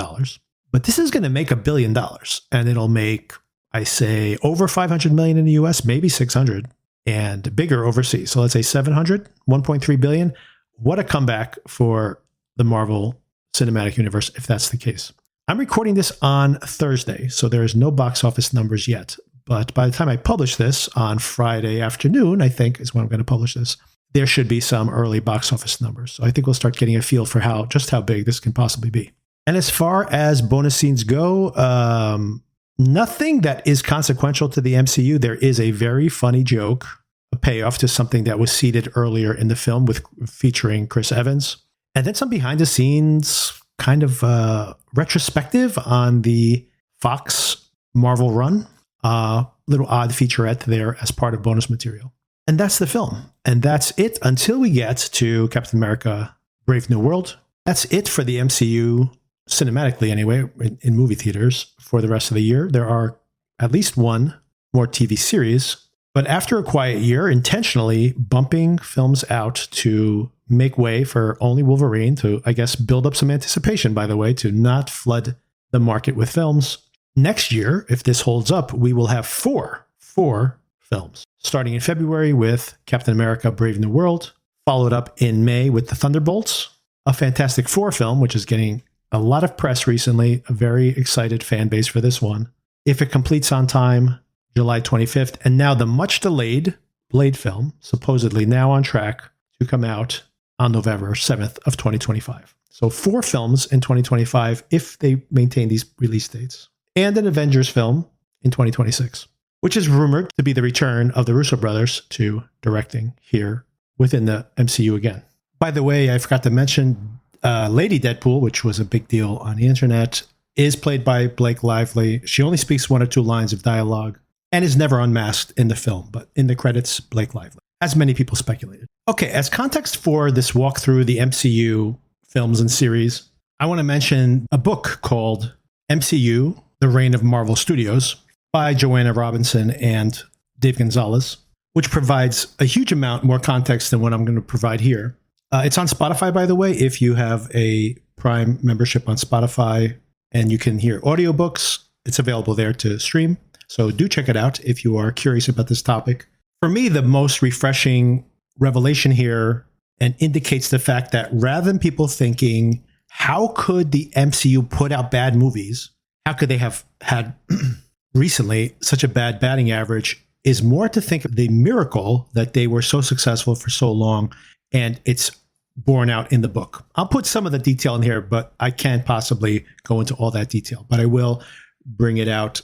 S1: But this is going to make $1 billion, and it'll make, I say, over 500 million in the US, maybe 600, and bigger overseas. So let's say 700, 1.3 billion. What a comeback for the Marvel Cinematic Universe, if that's the case. I'm recording this on Thursday, so there is no box office numbers yet. But by the time I publish this on Friday afternoon, I think is when I'm going to publish this, there should be some early box office numbers. So I think we'll start getting a feel for just how big this can possibly be. And as far as bonus scenes go, nothing that is consequential to the MCU. There is a very funny joke, a payoff to something that was seeded earlier in the film featuring Chris Evans. And then some behind the scenes kind of retrospective on the Fox Marvel run. Little odd featurette there as part of bonus material. And that's the film. And that's it until we get to Captain America Brave New World. That's it for the MCU, cinematically anyway, in movie theaters for the rest of the year. There are at least one more TV series. But after a quiet year, intentionally bumping films out to make way for only Wolverine, to, I guess, build up some anticipation, by the way, to not flood the market with films. Next year, if this holds up, we will have four films, starting in February with Captain America Brave New World, followed up in May with The Thunderbolts, a Fantastic Four film, which is getting a lot of press recently, a very excited fan base for this one. If it completes on time, July 25th, and now the much delayed Blade film, supposedly now on track to come out on November 7th of 2025. So 4 films in 2025 if they maintain these release dates. And an Avengers film in 2026, which is rumored to be the return of the Russo brothers to directing here within the MCU again. By the way, I forgot to mention Lady Deadpool, which was a big deal on the internet, is played by Blake Lively. She only speaks 1 or 2 lines of dialogue and is never unmasked in the film, but in the credits, Blake Lively, as many people speculated. Okay, as context for this walk through the MCU films and series, I want to mention a book called MCU, The Reign of Marvel Studios by Joanna Robinson and Dave Gonzalez, which provides a huge amount more context than what I'm going to provide here. It's on Spotify, by the way, if you have a Prime membership on Spotify and you can hear audiobooks, it's available there to stream. So do check it out if you are curious about this topic. For me, the most refreshing revelation here and indicates the fact that rather than people thinking, how could the MCU put out bad movies? how could they have had recently such a bad batting average is more to think of the miracle that they were so successful for so long, and it's borne out in the book. I'll put some of the detail in here, but I can't possibly go into all that detail, but I will bring it up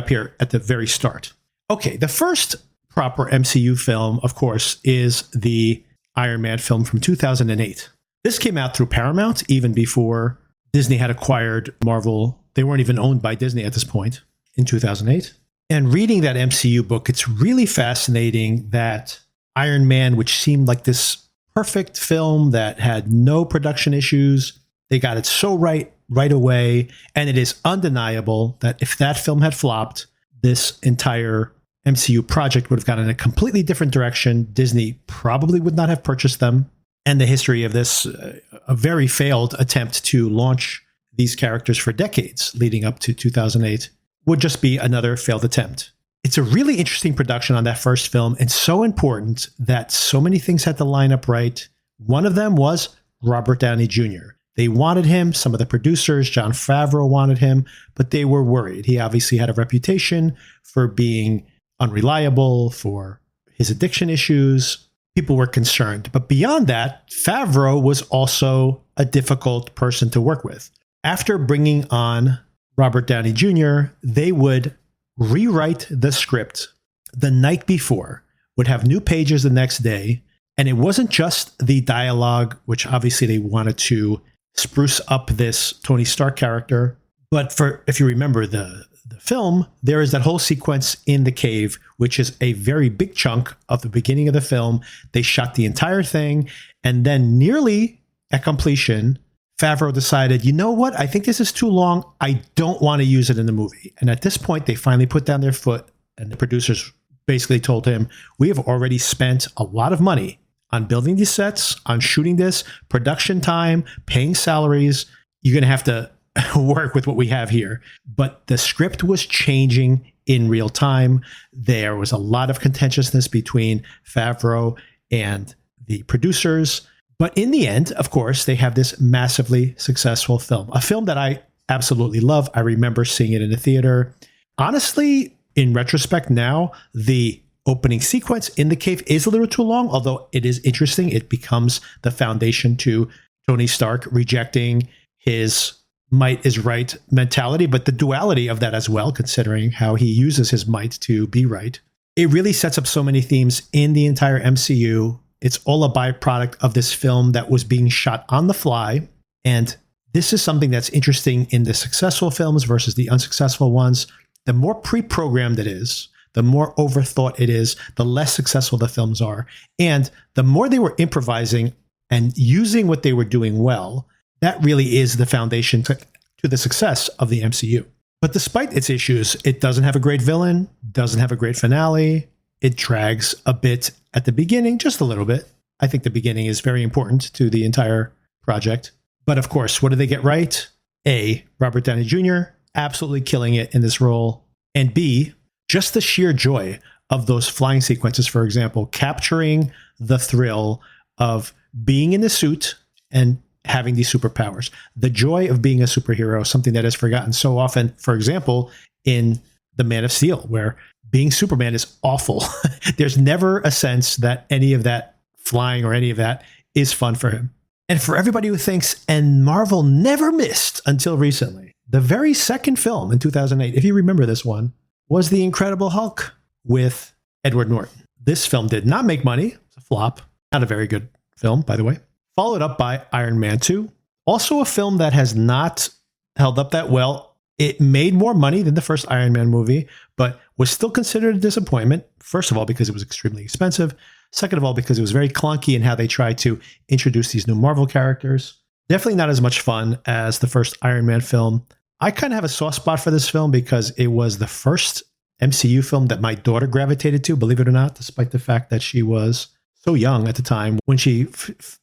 S1: here at the very start. Okay, the first proper MCU film, of course, is the Iron Man film from 2008. This came out through Paramount even before Disney had acquired Marvel. They weren't even owned by Disney at this point in 2008. And reading that MCU book, it's really fascinating that Iron Man, which seemed like this perfect film that had no production issues, they got it so right away. And it is undeniable that if that film had flopped, this entire MCU project would have gone in a completely different direction. Disney probably would not have purchased them. And the history of this, a very failed attempt to launch these characters for decades leading up to 2008, would just be another failed attempt. It's a really interesting production on that first film, and so important that so many things had to line up right. One of them was Robert Downey Jr. They wanted him. Some of the producers, Jon Favreau, wanted him, but they were worried. He obviously had a reputation for being unreliable, for his addiction issues. People were concerned. But beyond that, Favreau was also a difficult person to work with. After bringing on Robert Downey Jr., they would rewrite the script the night before, would have new pages the next day. And it wasn't just the dialogue, which obviously they wanted to spruce up this Tony Stark character. But if you remember the film, there is that whole sequence in the cave, which is a very big chunk of the beginning of the film. They shot the entire thing. And then nearly at completion, Favreau decided, you know what? I think this is too long. I don't want to use it in the movie. And at this point, they finally put down their foot, and the producers basically told him, we have already spent a lot of money on building these sets, on shooting this, production time, paying salaries. You're going to have to work with what we have here. But the script was changing in real time. There was a lot of contentiousness between Favreau and the producers. But in the end, of course, they have this massively successful film, a film that I absolutely love. I remember seeing it in the theater. Honestly, in retrospect now, the opening sequence in the cave is a little too long, although it is interesting. It becomes the foundation to Tony Stark rejecting his might is right mentality, but the duality of that as well, considering how he uses his might to be right. It really sets up so many themes in the entire MCU. It's all a byproduct of this film that was being shot on the fly. And this is something that's interesting in the successful films versus the unsuccessful ones. The more pre-programmed it is, the more overthought it is, the less successful the films are. And the more they were improvising and using what they were doing well, that really is the foundation to the success of the MCU. But despite its issues, it doesn't have a great villain, doesn't have a great finale. It drags a bit at the beginning, just a little bit. I think the beginning is very important to the entire project. But of course, what do they get right? A, Robert Downey Jr., absolutely killing it in this role. And B, just the sheer joy of those flying sequences, for example, capturing the thrill of being in the suit and having these superpowers. The joy of being a superhero, something that is forgotten so often, for example, in The Man of Steel, where being Superman is awful. There's never a sense that any of that flying or any of that is fun for him. And for everybody who thinks, and Marvel never missed until recently, the very second film in 2008, if you remember this one, was The Incredible Hulk with Edward Norton. This film did not make money. It's a flop. Not a very good film, by the way. Followed up by Iron Man 2. Also a film that has not held up that well. It made more money than the first Iron Man movie, but was still considered a disappointment. First of all, because it was extremely expensive. Second of all, because it was very clunky in how they tried to introduce these new Marvel characters. Definitely not as much fun as the first Iron Man film. I kind of have a soft spot for this film because it was the first MCU film that my daughter gravitated to, believe it or not, despite the fact that she was so young at the time when she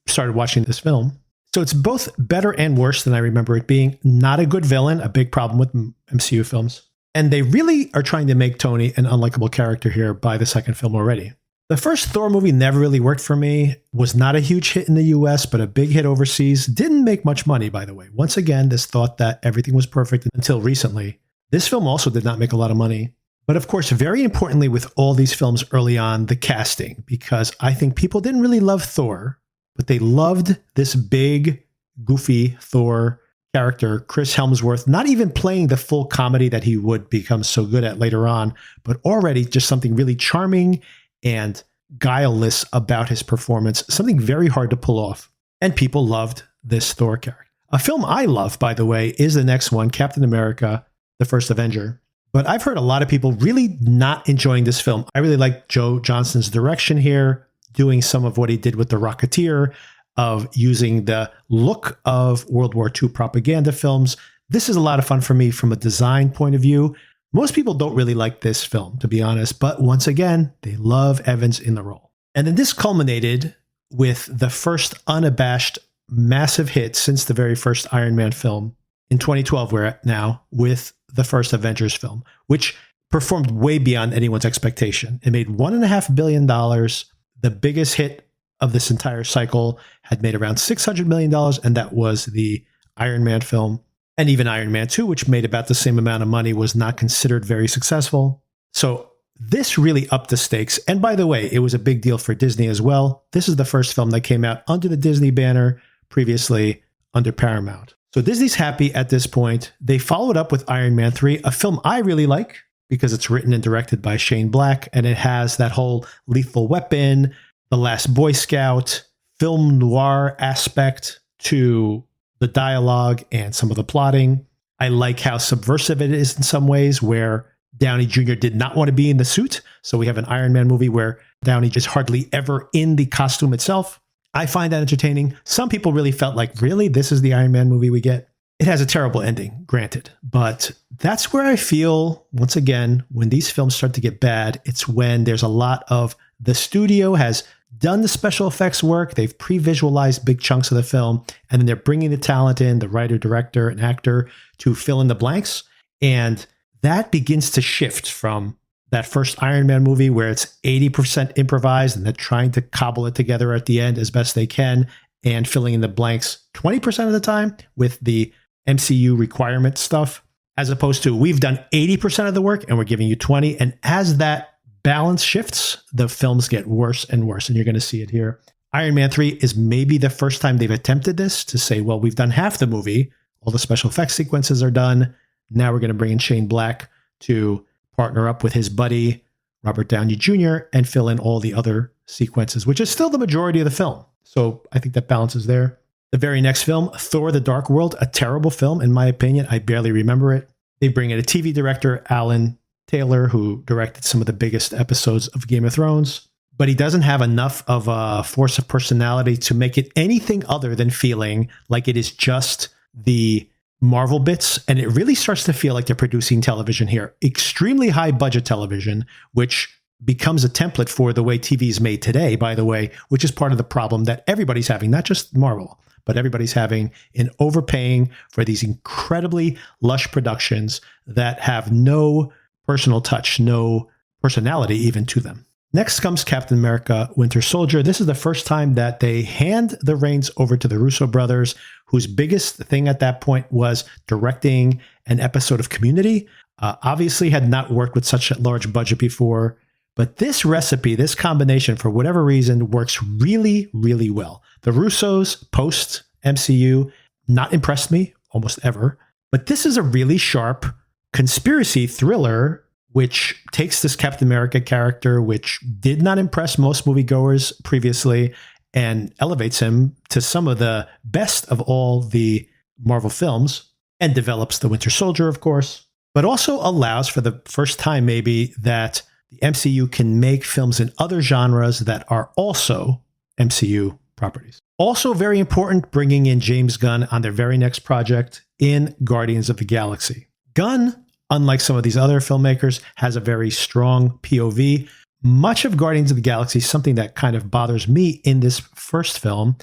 S1: started watching this film. So it's both better and worse than I remember it being. Not a good villain, a big problem with MCU films. And they really are trying to make Tony an unlikable character here by the second film already. The first Thor movie never really worked for me, was not a huge hit in the US, but a big hit overseas. Didn't make much money, by the way. Once again, this thought that everything was perfect until recently. This film also did not make a lot of money. But of course, very importantly with all these films early on, the casting, because I think people didn't really love Thor, but they loved this big, goofy Thor character, Chris Hemsworth, not even playing the full comedy that he would become so good at later on, but already just something really charming and guileless about his performance, something very hard to pull off. And people loved this Thor character. A film I love, by the way, is the next one, Captain America, the First Avenger. But I've heard a lot of people really not enjoying this film. I really like Joe Johnston's direction here, doing some of what he did with The Rocketeer, of using the look of World War II propaganda films. This is a lot of fun for me from a design point of view. Most people don't really like this film, to be honest, but once again, they love Evans in the role. And then this culminated with the first unabashed massive hit since the very first Iron Man film. In 2012, we're at now with the first Avengers film, which performed way beyond anyone's expectation. It made $1.5 billion. The biggest hit of this entire cycle had made around $600 million, and that was the Iron Man film. And even Iron Man 2, which made about the same amount of money, was not considered very successful. So this really upped the stakes. And by the way, it was a big deal for Disney as well. This is the first film that came out under the Disney banner, previously under Paramount. So Disney's happy at this point. They followed up with Iron Man 3, a film I really like because it's written and directed by Shane Black, and it has that whole Lethal Weapon, The Last Boy Scout, film noir aspect to the dialogue and some of the plotting. I like how subversive it is in some ways, where Downey Jr. did not want to be in the suit. So we have an Iron Man movie where Downey is hardly ever in the costume itself. I find that entertaining. Some people really felt like, really, this is the Iron Man movie we get? It has a terrible ending, granted. But that's where I feel, once again, when these films start to get bad, it's when there's a lot of the studio has done the special effects work, they've pre-visualized big chunks of the film, and then they're bringing the talent in, the writer, director, and actor, to fill in the blanks. And that begins to shift from that first Iron Man movie where it's 80% improvised and they're trying to cobble it together at the end as best they can and filling in the blanks 20% of the time with the MCU requirement stuff, as opposed to we've done 80% of the work and we're giving you 20. And as that balance shifts, the films get worse and worse. And you're going to see it here. Iron Man 3 is maybe the first time they've attempted this, to say, well, we've done half the movie. All the special effects sequences are done. Now we're going to bring in Shane Black to partner up with his buddy, Robert Downey Jr., and fill in all the other sequences, which is still the majority of the film. So I think that balance is there. The very next film, Thor: The Dark World, a terrible film, in my opinion. I barely remember it. They bring in a TV director, Alan Taylor, who directed some of the biggest episodes of Game of Thrones, but he doesn't have enough of a force of personality to make it anything other than feeling like it is just the Marvel bits. And it really starts to feel like they're producing television here. Extremely high budget television, which becomes a template for the way TV is made today, by the way, which is part of the problem that everybody's having, not just Marvel, but everybody's having, in overpaying for these incredibly lush productions that have no personal touch, no personality even to them. Next comes Captain America: Winter Soldier. This is the first time that they hand the reins over to the Russo brothers, whose biggest thing at that point was directing an episode of Community. Obviously had not worked with such a large budget before, but this recipe, this combination, for whatever reason, works really, really well. The Russos post MCU not impressed me almost ever, but this is a really sharp conspiracy thriller which takes this Captain America character, which did not impress most moviegoers previously, and elevates him to some of the best of all the Marvel films, and develops the Winter Soldier, of course, but also allows for the first time maybe that the MCU can make films in other genres that are also MCU properties. Also very important, bringing in James Gunn on their very next project in Guardians of the Galaxy. Gunn, unlike some of these other filmmakers, has a very strong POV. Much of Guardians of the Galaxy, something that kind of bothers me in this first film,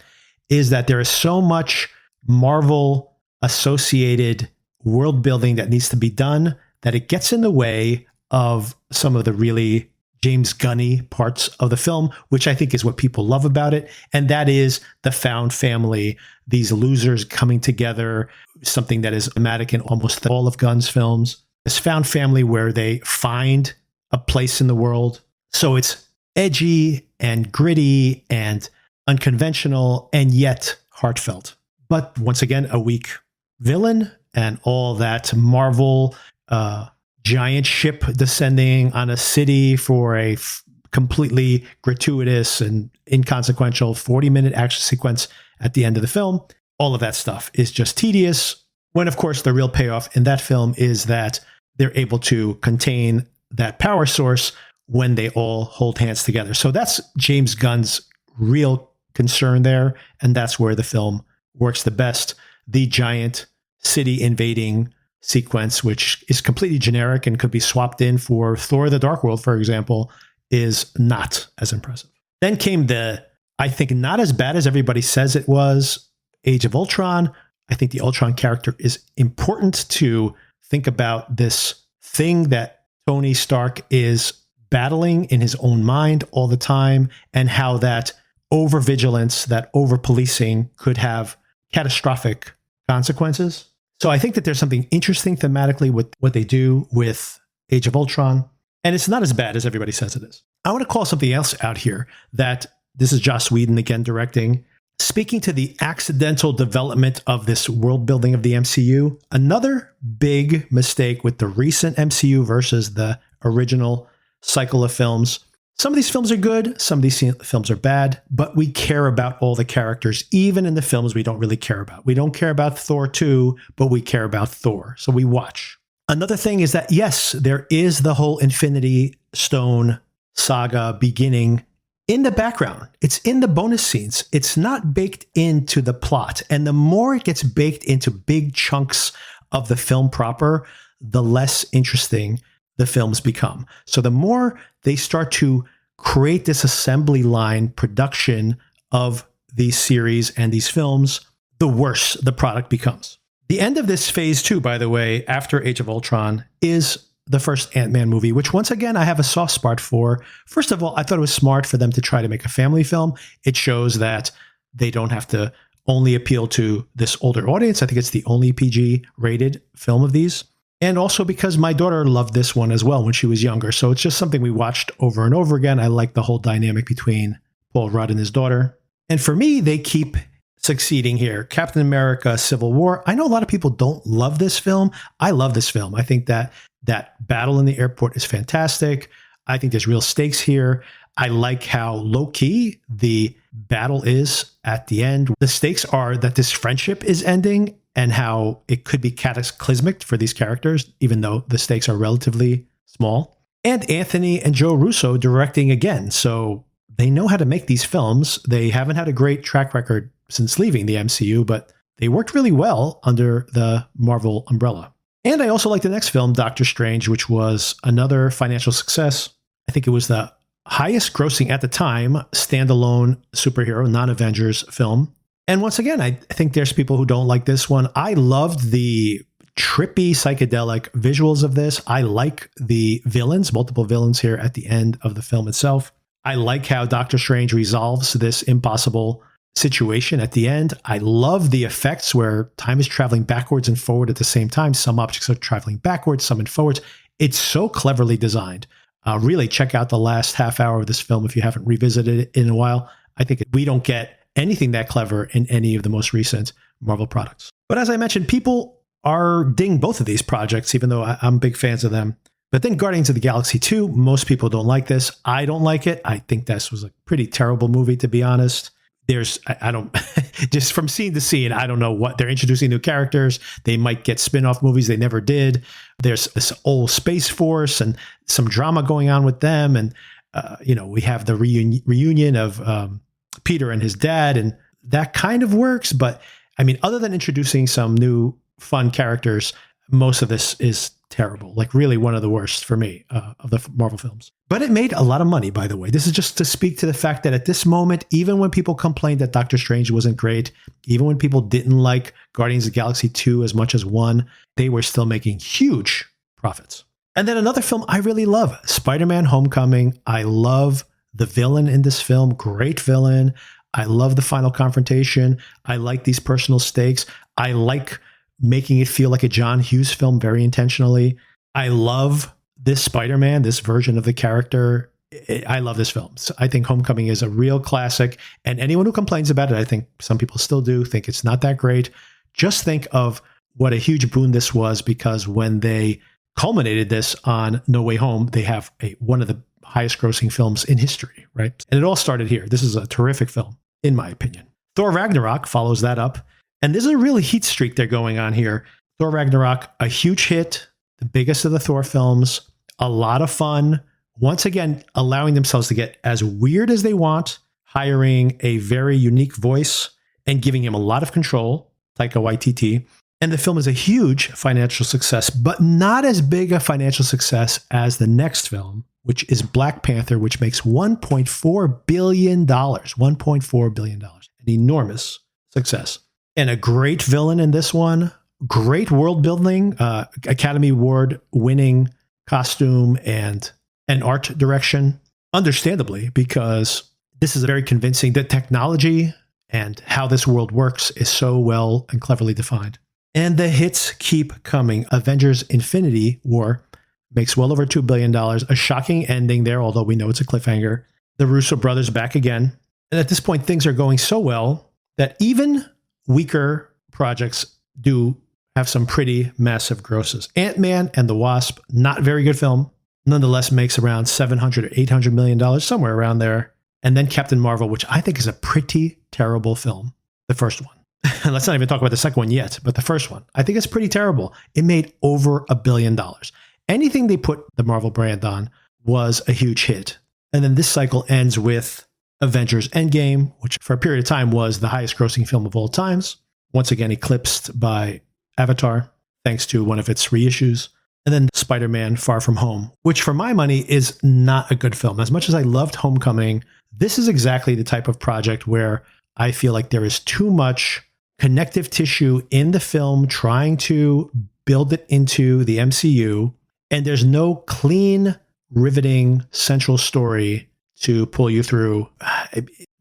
S1: is that there is so much Marvel-associated world building that needs to be done that it gets in the way of some of the really James Gunny parts of the film, which I think is what people love about it. And that is the found family, these losers coming together, something that is thematic in almost all of Gunn's films. This found family where they find a place in the world. So it's edgy and gritty and unconventional and yet heartfelt. But once again, a weak villain and all that Marvel giant ship descending on a city for a completely gratuitous and inconsequential 40-minute action sequence at the end of the film. All of that stuff is just tedious. When, of course, the real payoff in that film is that they're able to contain that power source when they all hold hands together. So that's James Gunn's real concern there. And that's where the film works the best. The giant city invading sequence, which is completely generic and could be swapped in for Thor: The Dark World, for example, is not as impressive. Then came the, I think, not as bad as everybody says it was, Age of Ultron. I think the Ultron character is important to think about this thing that Tony Stark is battling in his own mind all the time, and how that over-vigilance, that over-policing could have catastrophic consequences. So I think that there's something interesting thematically with what they do with Age of Ultron, and it's not as bad as everybody says it is. I want to call something else out here, that this is Joss Whedon again directing. Speaking to the accidental development of this world building of the MCU, another big mistake with the recent MCU versus the original cycle of films. Some of these films are good, some of these films are bad, but we care about all the characters, even in the films we don't really care about. We don't care about Thor 2, but we care about Thor, so we watch. Another thing is that, yes, there is the whole Infinity Stone saga beginning in the background. It's in the bonus scenes. It's not baked into the plot. And the more it gets baked into big chunks of the film proper, the less interesting the films become. So the more they start to create this assembly line production of these series and these films, the worse the product becomes. The end of this phase 2, by the way, after Age of Ultron, is the first Ant-Man movie, which once again, I have a soft spot for. First of all, I thought it was smart for them to try to make a family film. It shows that they don't have to only appeal to this older audience. I think it's the only PG rated film of these. And also because my daughter loved this one as well when she was younger. So it's just something we watched over and over again. I like the whole dynamic between Paul Rudd and his daughter. And for me, they keep succeeding here. Captain America: Civil War. I know a lot of people don't love this film. I love this film. I think that battle in the airport is fantastic. I think there's real stakes here. I like how low-key the battle is at the end. The stakes are that this friendship is ending and how it could be cataclysmic for these characters, even though the stakes are relatively small. And Anthony and Joe Russo directing again. So they know how to make these films. They haven't had a great track record since leaving the MCU, but they worked really well under the Marvel umbrella. And I also like the next film, Doctor Strange, which was another financial success. I think it was the highest grossing at the time standalone superhero, non-Avengers film. And once again, I think there's people who don't like this one. I loved the trippy psychedelic visuals of this. I like the villains, multiple villains here at the end of the film itself. I like how Doctor Strange resolves this impossible situation at the end. I love the effects where time is traveling backwards and forward at the same time. Some objects are traveling backwards, some in forwards. It's so cleverly designed. Really check out the last half hour of this film if you haven't revisited it in a while. I think we don't get anything that clever in any of the most recent Marvel products. But as I mentioned, people are dinging both of these projects, even though I'm big fans of them. But then Guardians of the Galaxy 2, most people don't like this. I don't like it. I think this was a pretty terrible movie, to be honest. I don't, just from scene to scene, I don't know what they're introducing new characters. They might get spin-off movies they never did. There's this old Space Force and some drama going on with them. And, we have the reunion of Peter and his dad, and that kind of works. But I mean, other than introducing some new fun characters, most of this is terrible, like really one of the worst for me of the Marvel films. But it made a lot of money, by the way. This is just to speak to the fact that at this moment, even when people complained that Doctor Strange wasn't great, even when people didn't like Guardians of the Galaxy 2 as much as 1, they were still making huge profits. And then another film I really love, Spider-Man Homecoming. I love the villain in this film. Great villain. I love the final confrontation. I like these personal stakes. I like making it feel like a John Hughes film very intentionally. I love this Spider-Man, this version of the character. I love this film. So I think Homecoming is a real classic. And anyone who complains about it, I think some people still do, think it's not that great. Just think of what a huge boon this was, because when they culminated this on No Way Home, they have one of the highest grossing films in history, right? And it all started here. This is a terrific film, in my opinion. Thor Ragnarok follows that up. And there's a real heat streak they're going on here. Thor Ragnarok, a huge hit, the biggest of the Thor films, a lot of fun. Once again, allowing themselves to get as weird as they want, hiring a very unique voice and giving him a lot of control, Taika Waititi. And the film is a huge financial success, but not as big a financial success as the next film, which is Black Panther, which makes $1.4 billion. $1.4 billion. An enormous success. And a great villain in this one. Great world building, Academy Award winning costume and art direction. Understandably, because this is very convincing. The technology and how this world works is so well and cleverly defined. And the hits keep coming. Avengers Infinity War makes well over $2 billion. A shocking ending there, although we know it's a cliffhanger. The Russo brothers back again. And at this point, things are going so well that even weaker projects do have some pretty massive grosses. Ant-Man and the Wasp, not very good film. Nonetheless, makes around $700 or $800 million, somewhere around there. And then Captain Marvel, which I think is a pretty terrible film. The first one. Let's not even talk about the second one yet, but the first one, I think it's pretty terrible. It made over $1 billion. Anything they put the Marvel brand on was a huge hit. And then this cycle ends with Avengers Endgame, which for a period of time was the highest grossing film of all times. Once again, eclipsed by Avatar, thanks to one of its reissues. And then Spider-Man Far From Home, which for my money is not a good film. As much as I loved Homecoming, this is exactly the type of project where I feel like there is too much connective tissue in the film trying to build it into the MCU, and there's no clean, riveting central story to pull you through.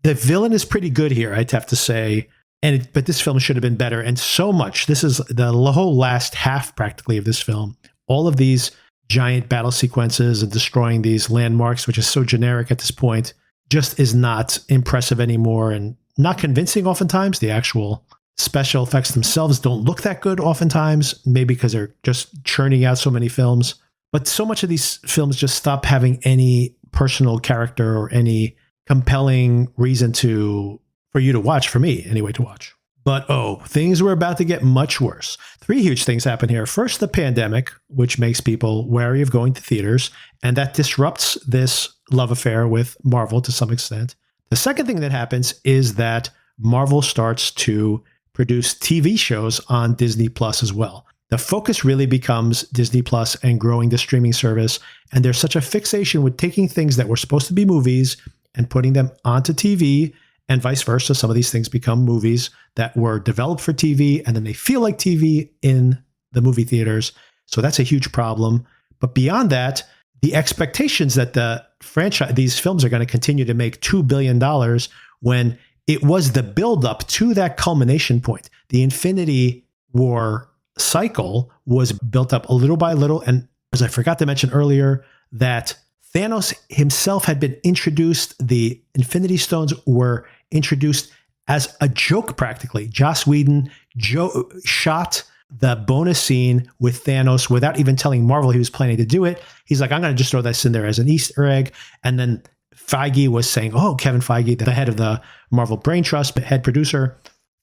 S1: The villain is pretty good here, I'd have to say, but this film should have been better. And so much, this is the whole last half practically of this film. All of these giant battle sequences and destroying these landmarks, which is so generic at this point, just is not impressive anymore and not convincing oftentimes. The actual special effects themselves don't look that good oftentimes, maybe because they're just churning out so many films. But so much of these films just stop having any personal character or any compelling reason for you to watch, for me anyway, to watch. But things were about to get much worse. 3 huge things happen here. First, the pandemic, which makes people wary of going to theaters, and that disrupts this love affair with Marvel to some extent. The second thing that happens is that Marvel starts to produce TV shows on Disney Plus as well. The focus really becomes Disney Plus and growing the streaming service. And there's such a fixation with taking things that were supposed to be movies and putting them onto TV, and vice versa. Some of these things become movies that were developed for TV, and then they feel like TV in the movie theaters. So that's a huge problem. But beyond that, the expectations that these films are going to continue to make $2 billion when it was the buildup to that culmination point. The Infinity War cycle was built up a little by little. And as I forgot to mention earlier, that Thanos himself had been introduced. The Infinity Stones were introduced as a joke practically. Joss Whedon shot the bonus scene with Thanos without even telling Marvel he was planning to do it. He's like, I'm going to just throw this in there as an Easter egg. And then Feige was saying, Kevin Feige, the head of the Marvel Brain Trust, head producer,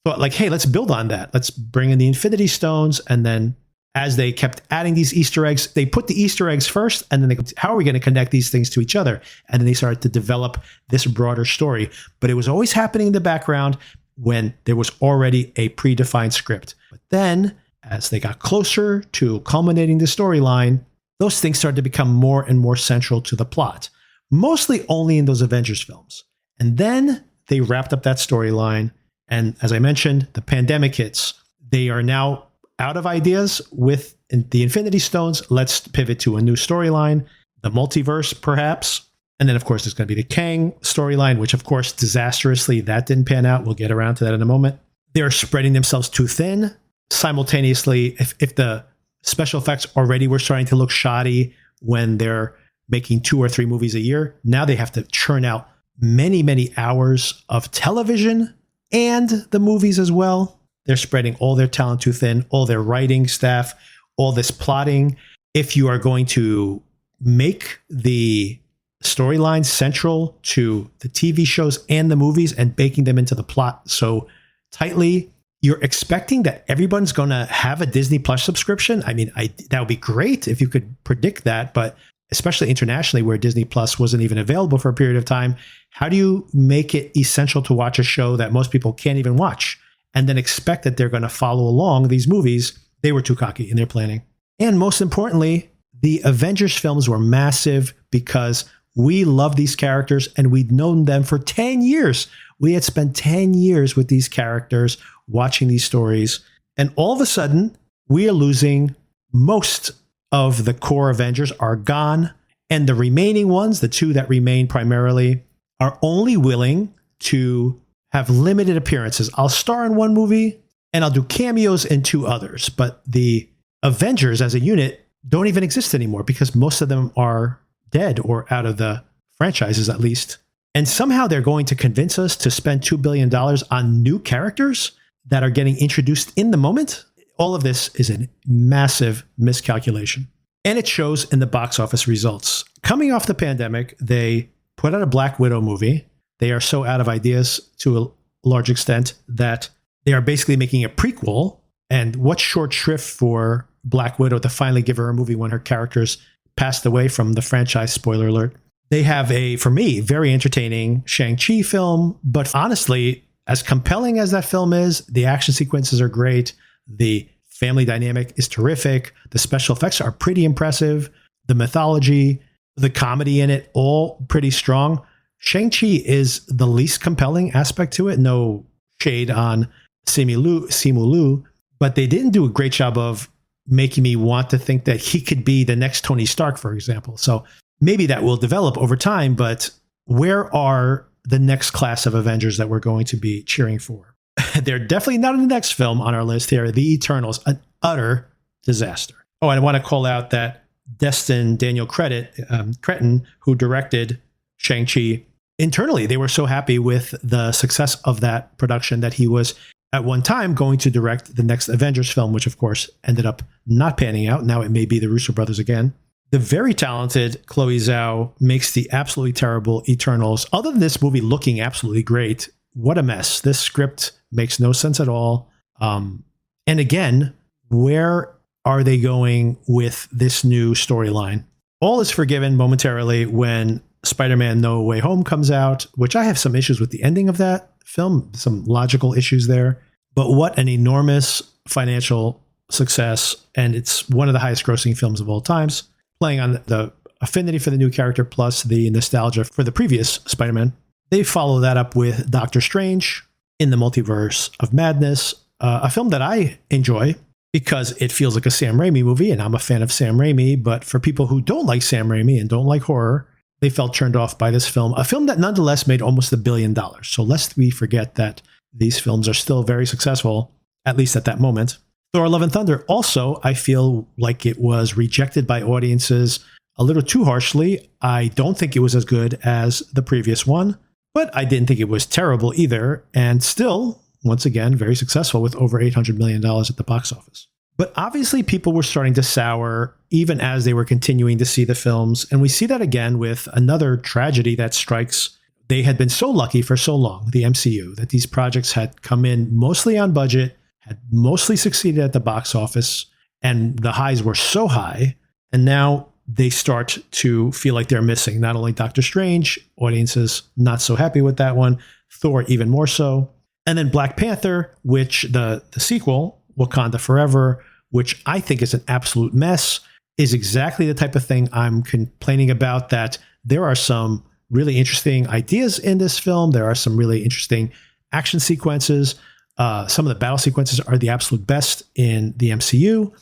S1: thought like, hey, let's build on that. Let's bring in the Infinity Stones. And then as they kept adding these Easter eggs, they put the Easter eggs first, and then how are we going to connect these things to each other? And then they started to develop this broader story. But it was always happening in the background when there was already a predefined script. But then, as they got closer to culminating the storyline, those things started to become more and more central to the plot, mostly only in those Avengers films. And then they wrapped up that storyline. And as I mentioned, the pandemic hits. They are now out of ideas with the Infinity Stones. Let's pivot to a new storyline, the multiverse, perhaps. And then, of course, there's going to be the Kang storyline, which, of course, disastrously, that didn't pan out. We'll get around to that in a moment. They're spreading themselves too thin. Simultaneously, if the special effects already were starting to look shoddy when they're making 2 or 3 movies a year, now they have to churn out many, many hours of television and the movies as well. They're spreading all their talent too thin, all their writing staff, all this plotting. If you are going to make the storylines central to the TV shows and the movies and baking them into the plot so tightly, you're expecting that everyone's going to have a Disney Plus subscription. I mean, that would be great if you could predict that, but especially internationally where Disney Plus wasn't even available for a period of time, how do you make it essential to watch a show that most people can't even watch and then expect that they're going to follow along these movies? They were too cocky in their planning. And most importantly, the Avengers films were massive because we love these characters and we'd known them for 10 years. We had spent 10 years with these characters watching these stories. And all of a sudden, we are losing most of the core Avengers are gone. And the remaining ones, the 2 that remain primarily, are only willing to have limited appearances. I'll star in 1 movie and I'll do cameos in 2 others. But the Avengers as a unit don't even exist anymore because most of them are dead or out of the franchises at least. And somehow they're going to convince us to spend $2 billion on new characters that are getting introduced in the moment. All of this is a massive miscalculation. And it shows in the box office results. Coming off the pandemic, they put out a Black Widow movie. They are so out of ideas to a large extent that they are basically making a prequel. And what short shrift for Black Widow to finally give her a movie when her characters passed away from the franchise, spoiler alert. They have a, for me, very entertaining Shang-Chi film, but honestly, as compelling as that film is, the action sequences are great. The family dynamic is terrific. The special effects are pretty impressive. The mythology, the comedy in it, all pretty strong. Shang-Chi is the least compelling aspect to it. No shade on Simu Liu, but they didn't do a great job of making me want to think that he could be the next Tony Stark, for example. So maybe that will develop over time, but where are the next class of Avengers that we're going to be cheering for? They're definitely not in the next film on our list here, The Eternals, an utter disaster. Oh, and I want to call out that Destin Daniel Cretton, who directed Shang-Chi, internally, they were so happy with the success of that production that he was at one time going to direct the next Avengers film, which of course ended up not panning out. Now it may be the Russo brothers again. The very talented Chloe Zhao makes the absolutely terrible Eternals. Other than this movie looking absolutely great, what a mess. This script makes no sense at all. And again, where are they going with this new storyline? All is forgiven momentarily when Spider-Man No Way Home comes out, which I have some issues with the ending of that film, some logical issues there. But what an enormous financial success. And it's one of the highest grossing films of all times, playing on the affinity for the new character plus the nostalgia for the previous Spider-Man. They follow that up with Doctor Strange in the Multiverse of Madness, a film that I enjoy because it feels like a Sam Raimi movie, and I'm a fan of Sam Raimi. But for people who don't like Sam Raimi and don't like horror, they felt turned off by this film, a film that nonetheless made almost $1 billion. So lest we forget that these films are still very successful, at least at that moment. Thor: Love and Thunder also, I feel like it was rejected by audiences a little too harshly. I don't think it was as good as the previous one, but I didn't think it was terrible either. And still, once again, very successful with over $800 million at the box office. But obviously people were starting to sour even as they were continuing to see the films. And we see that again with another tragedy that strikes. They had been so lucky for so long, the MCU, that these projects had come in mostly on budget, had mostly succeeded at the box office, and the highs were so high. And now they start to feel like they're missing not only Doctor Strange, audiences not so happy with that one, Thor even more so. And then Black Panther, which the sequel, Wakanda Forever, which I think is an absolute mess, is exactly the type of thing I'm complaining about, that there are some really interesting ideas in this film. There are some really interesting action sequences. Some of the battle sequences are the absolute best in the MCU.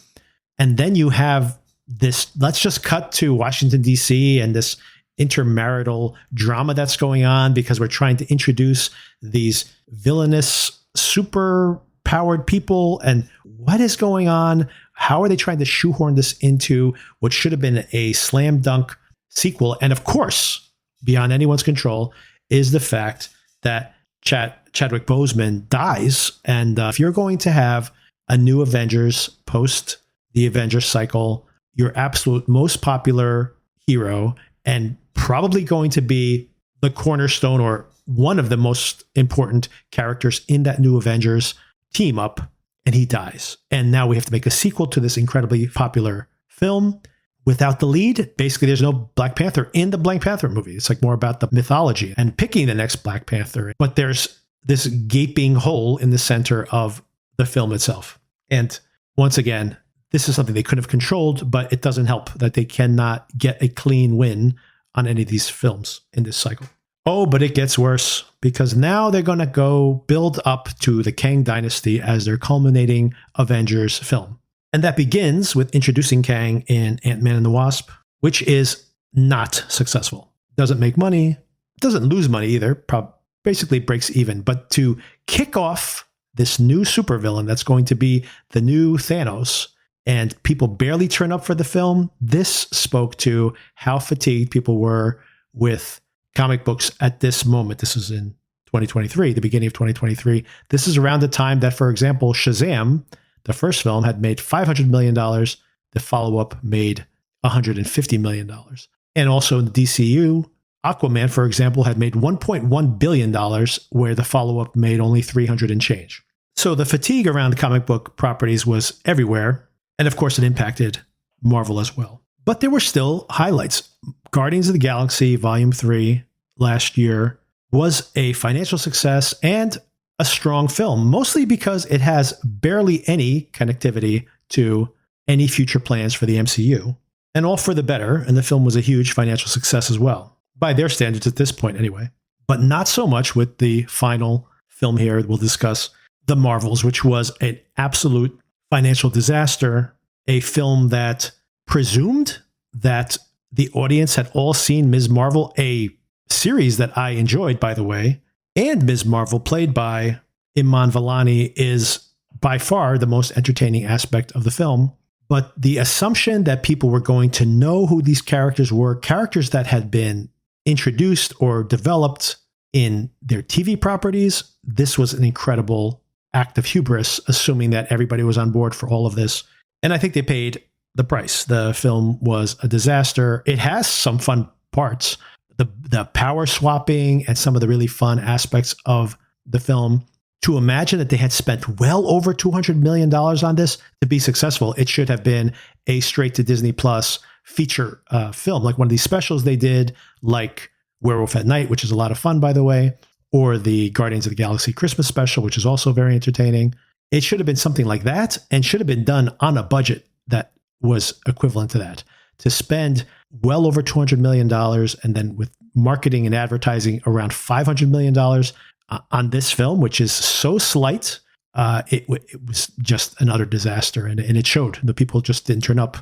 S1: And then you have this, let's just cut to Washington, D.C. and this intermarital drama that's going on because we're trying to introduce these villainous, super powered people. And what is going on? How are they trying to shoehorn this into what should have been a slam dunk sequel? And of course, beyond anyone's control is the fact that Chadwick Boseman dies. And if you're going to have a new Avengers post the Avengers cycle, your absolute most popular hero and probably going to be the cornerstone or one of the most important characters in that new Avengers team up, and he dies. And now we have to make a sequel to this incredibly popular film without the lead. Basically, there's no Black Panther in the Black Panther movie. It's like more about the mythology and picking the next Black Panther. But there's this gaping hole in the center of the film itself. And once again, this is something they could have controlled, but it doesn't help that they cannot get a clean win on any of these films in this cycle. Oh, but it gets worse because now they're going to go build up to the Kang Dynasty as their culminating Avengers film. And that begins with introducing Kang in Ant-Man and the Wasp, which is not successful. Doesn't make money, doesn't lose money either, basically breaks even. But to kick off this new supervillain that's going to be the new Thanos, and people barely turn up for the film, this spoke to how fatigued people were with comic books at this moment. This is in 2023, the beginning of 2023. This is around the time that, for example, Shazam, the first film, had made $500 million. The follow-up made $150 million. And also in the DCU, Aquaman, for example, had made $1.1 billion, where the follow-up made only 300 and change. So the fatigue around the comic book properties was everywhere. And of course, it impacted Marvel as well. But there were still highlights. Guardians of the Galaxy Volume 3 last year was a financial success and a strong film, mostly because it has barely any connectivity to any future plans for the MCU, and all for the better. And the film was a huge financial success as well, by their standards at this point anyway. But not so much with the final film here. We'll discuss The Marvels, which was an absolute financial disaster, a film that presumed that the audience had all seen Ms. Marvel, a series that I enjoyed, by the way, and Ms. Marvel, played by Iman Vellani, is by far the most entertaining aspect of the film. But the assumption that people were going to know who these characters were, characters that had been introduced or developed in their TV properties, this was an incredible act of hubris, assuming that everybody was on board for all of this. And I think they paid the price. The film was a disaster. It has some fun parts. The power swapping and some of the really fun aspects of the film. To imagine that they had spent well over $200 million on this to be successful, it should have been a straight to Disney Plus feature film, like one of these specials they did, like Werewolf at Night, which is a lot of fun, by the way, or the Guardians of the Galaxy Christmas special, which is also very entertaining. It should have been something like that and should have been done on a budget that was equivalent to that. To spend well over $200 million and then with marketing and advertising around $500 million on this film, which is so slight, it was just an utter disaster. And it showed. The people just didn't turn up.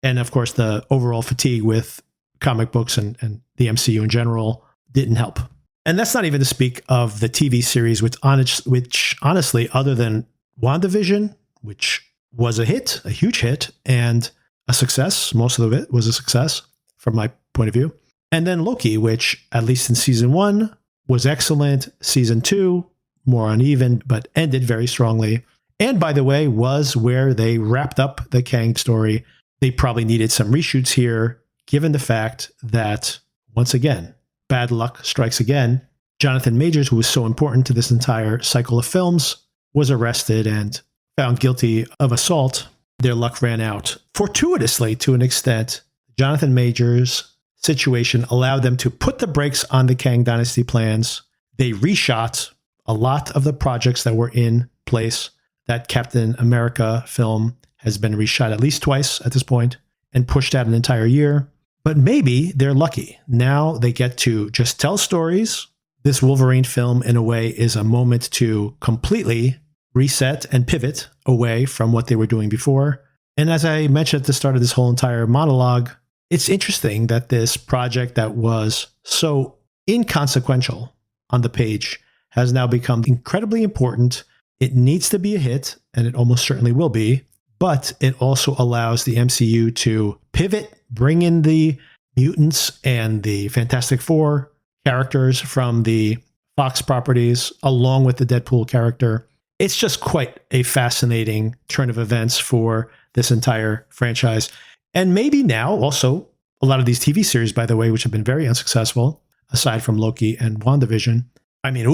S1: And of course, the overall fatigue with comic books and the MCU in general didn't help. And that's not even to speak of the TV series, which honestly, other than WandaVision, which was a hit, a huge hit, and a success, most of it was a success from my point of view. And then Loki, which at least in season 1 was excellent. Season 2, more uneven, but ended very strongly. And by the way, was where they wrapped up the Kang story. They probably needed some reshoots here, given the fact that, once again, bad luck strikes again. Jonathan Majors, who was so important to this entire cycle of films, was arrested and found guilty of assault. Their luck ran out. Fortuitously, to an extent, Jonathan Majors' situation allowed them to put the brakes on the Kang Dynasty plans. They reshot a lot of the projects that were in place. That Captain America film has been reshot at least twice at this point and pushed out an entire year. But maybe they're lucky. Now they get to just tell stories. This Wolverine film, in a way, is a moment to completely reset and pivot away from what they were doing before. And as I mentioned at the start of this whole entire monologue, it's interesting that this project that was so inconsequential on the page has now become incredibly important. It needs to be a hit, and it almost certainly will be, but it also allows the MCU to pivot, bring in the mutants and the Fantastic Four characters from the Fox properties, along with the Deadpool character. It's just quite a fascinating turn of events for this entire franchise. And maybe now also a lot of these TV series, by the way, which have been very unsuccessful, aside from Loki and WandaVision. I mean,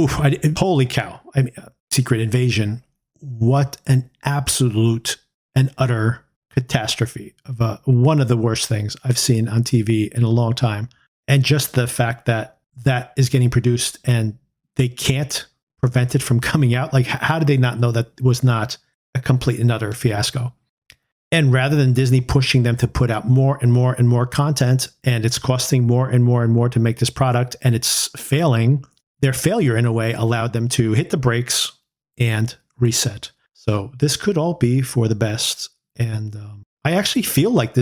S1: holy cow. I mean, Secret Invasion. What an absolute and utter catastrophe of one of the worst things I've seen on TV in a long time. And just the fact that that is getting produced and they can't prevent it from coming out. Like, how did they not know that it was not a complete and utter fiasco? And rather than Disney pushing them to put out more and more and more content, and it's costing more and more and more to make this product, and it's failing, their failure in a way allowed them to hit the brakes and reset. So this could all be for the best. And I actually feel like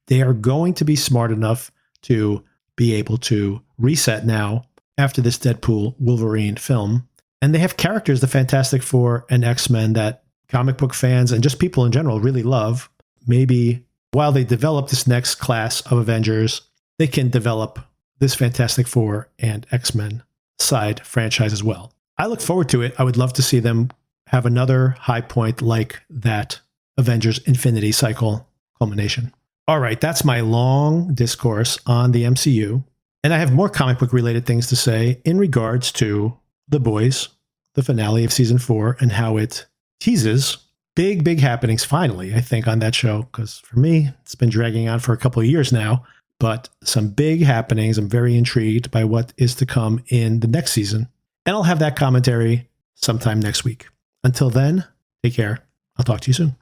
S1: they are going to be smart enough to be able to reset now after this Deadpool Wolverine film. And they have characters, the Fantastic Four and X-Men, that comic book fans and just people in general really love. Maybe while they develop this next class of Avengers, they can develop this Fantastic Four and X-Men side franchise as well. I look forward to it. I would love to see them have another high point like that Avengers Infinity Cycle culmination. All right, that's my long discourse on the MCU. And I have more comic book related things to say in regards to The Boys, the finale of season 4, and how it teases big happenings finally, I think, on that show. Because for me, it's been dragging on for a couple of years now, but some big happenings. I'm very intrigued by what is to come in the next season. And I'll have that commentary sometime next week. Until then, take care. I'll talk to you soon.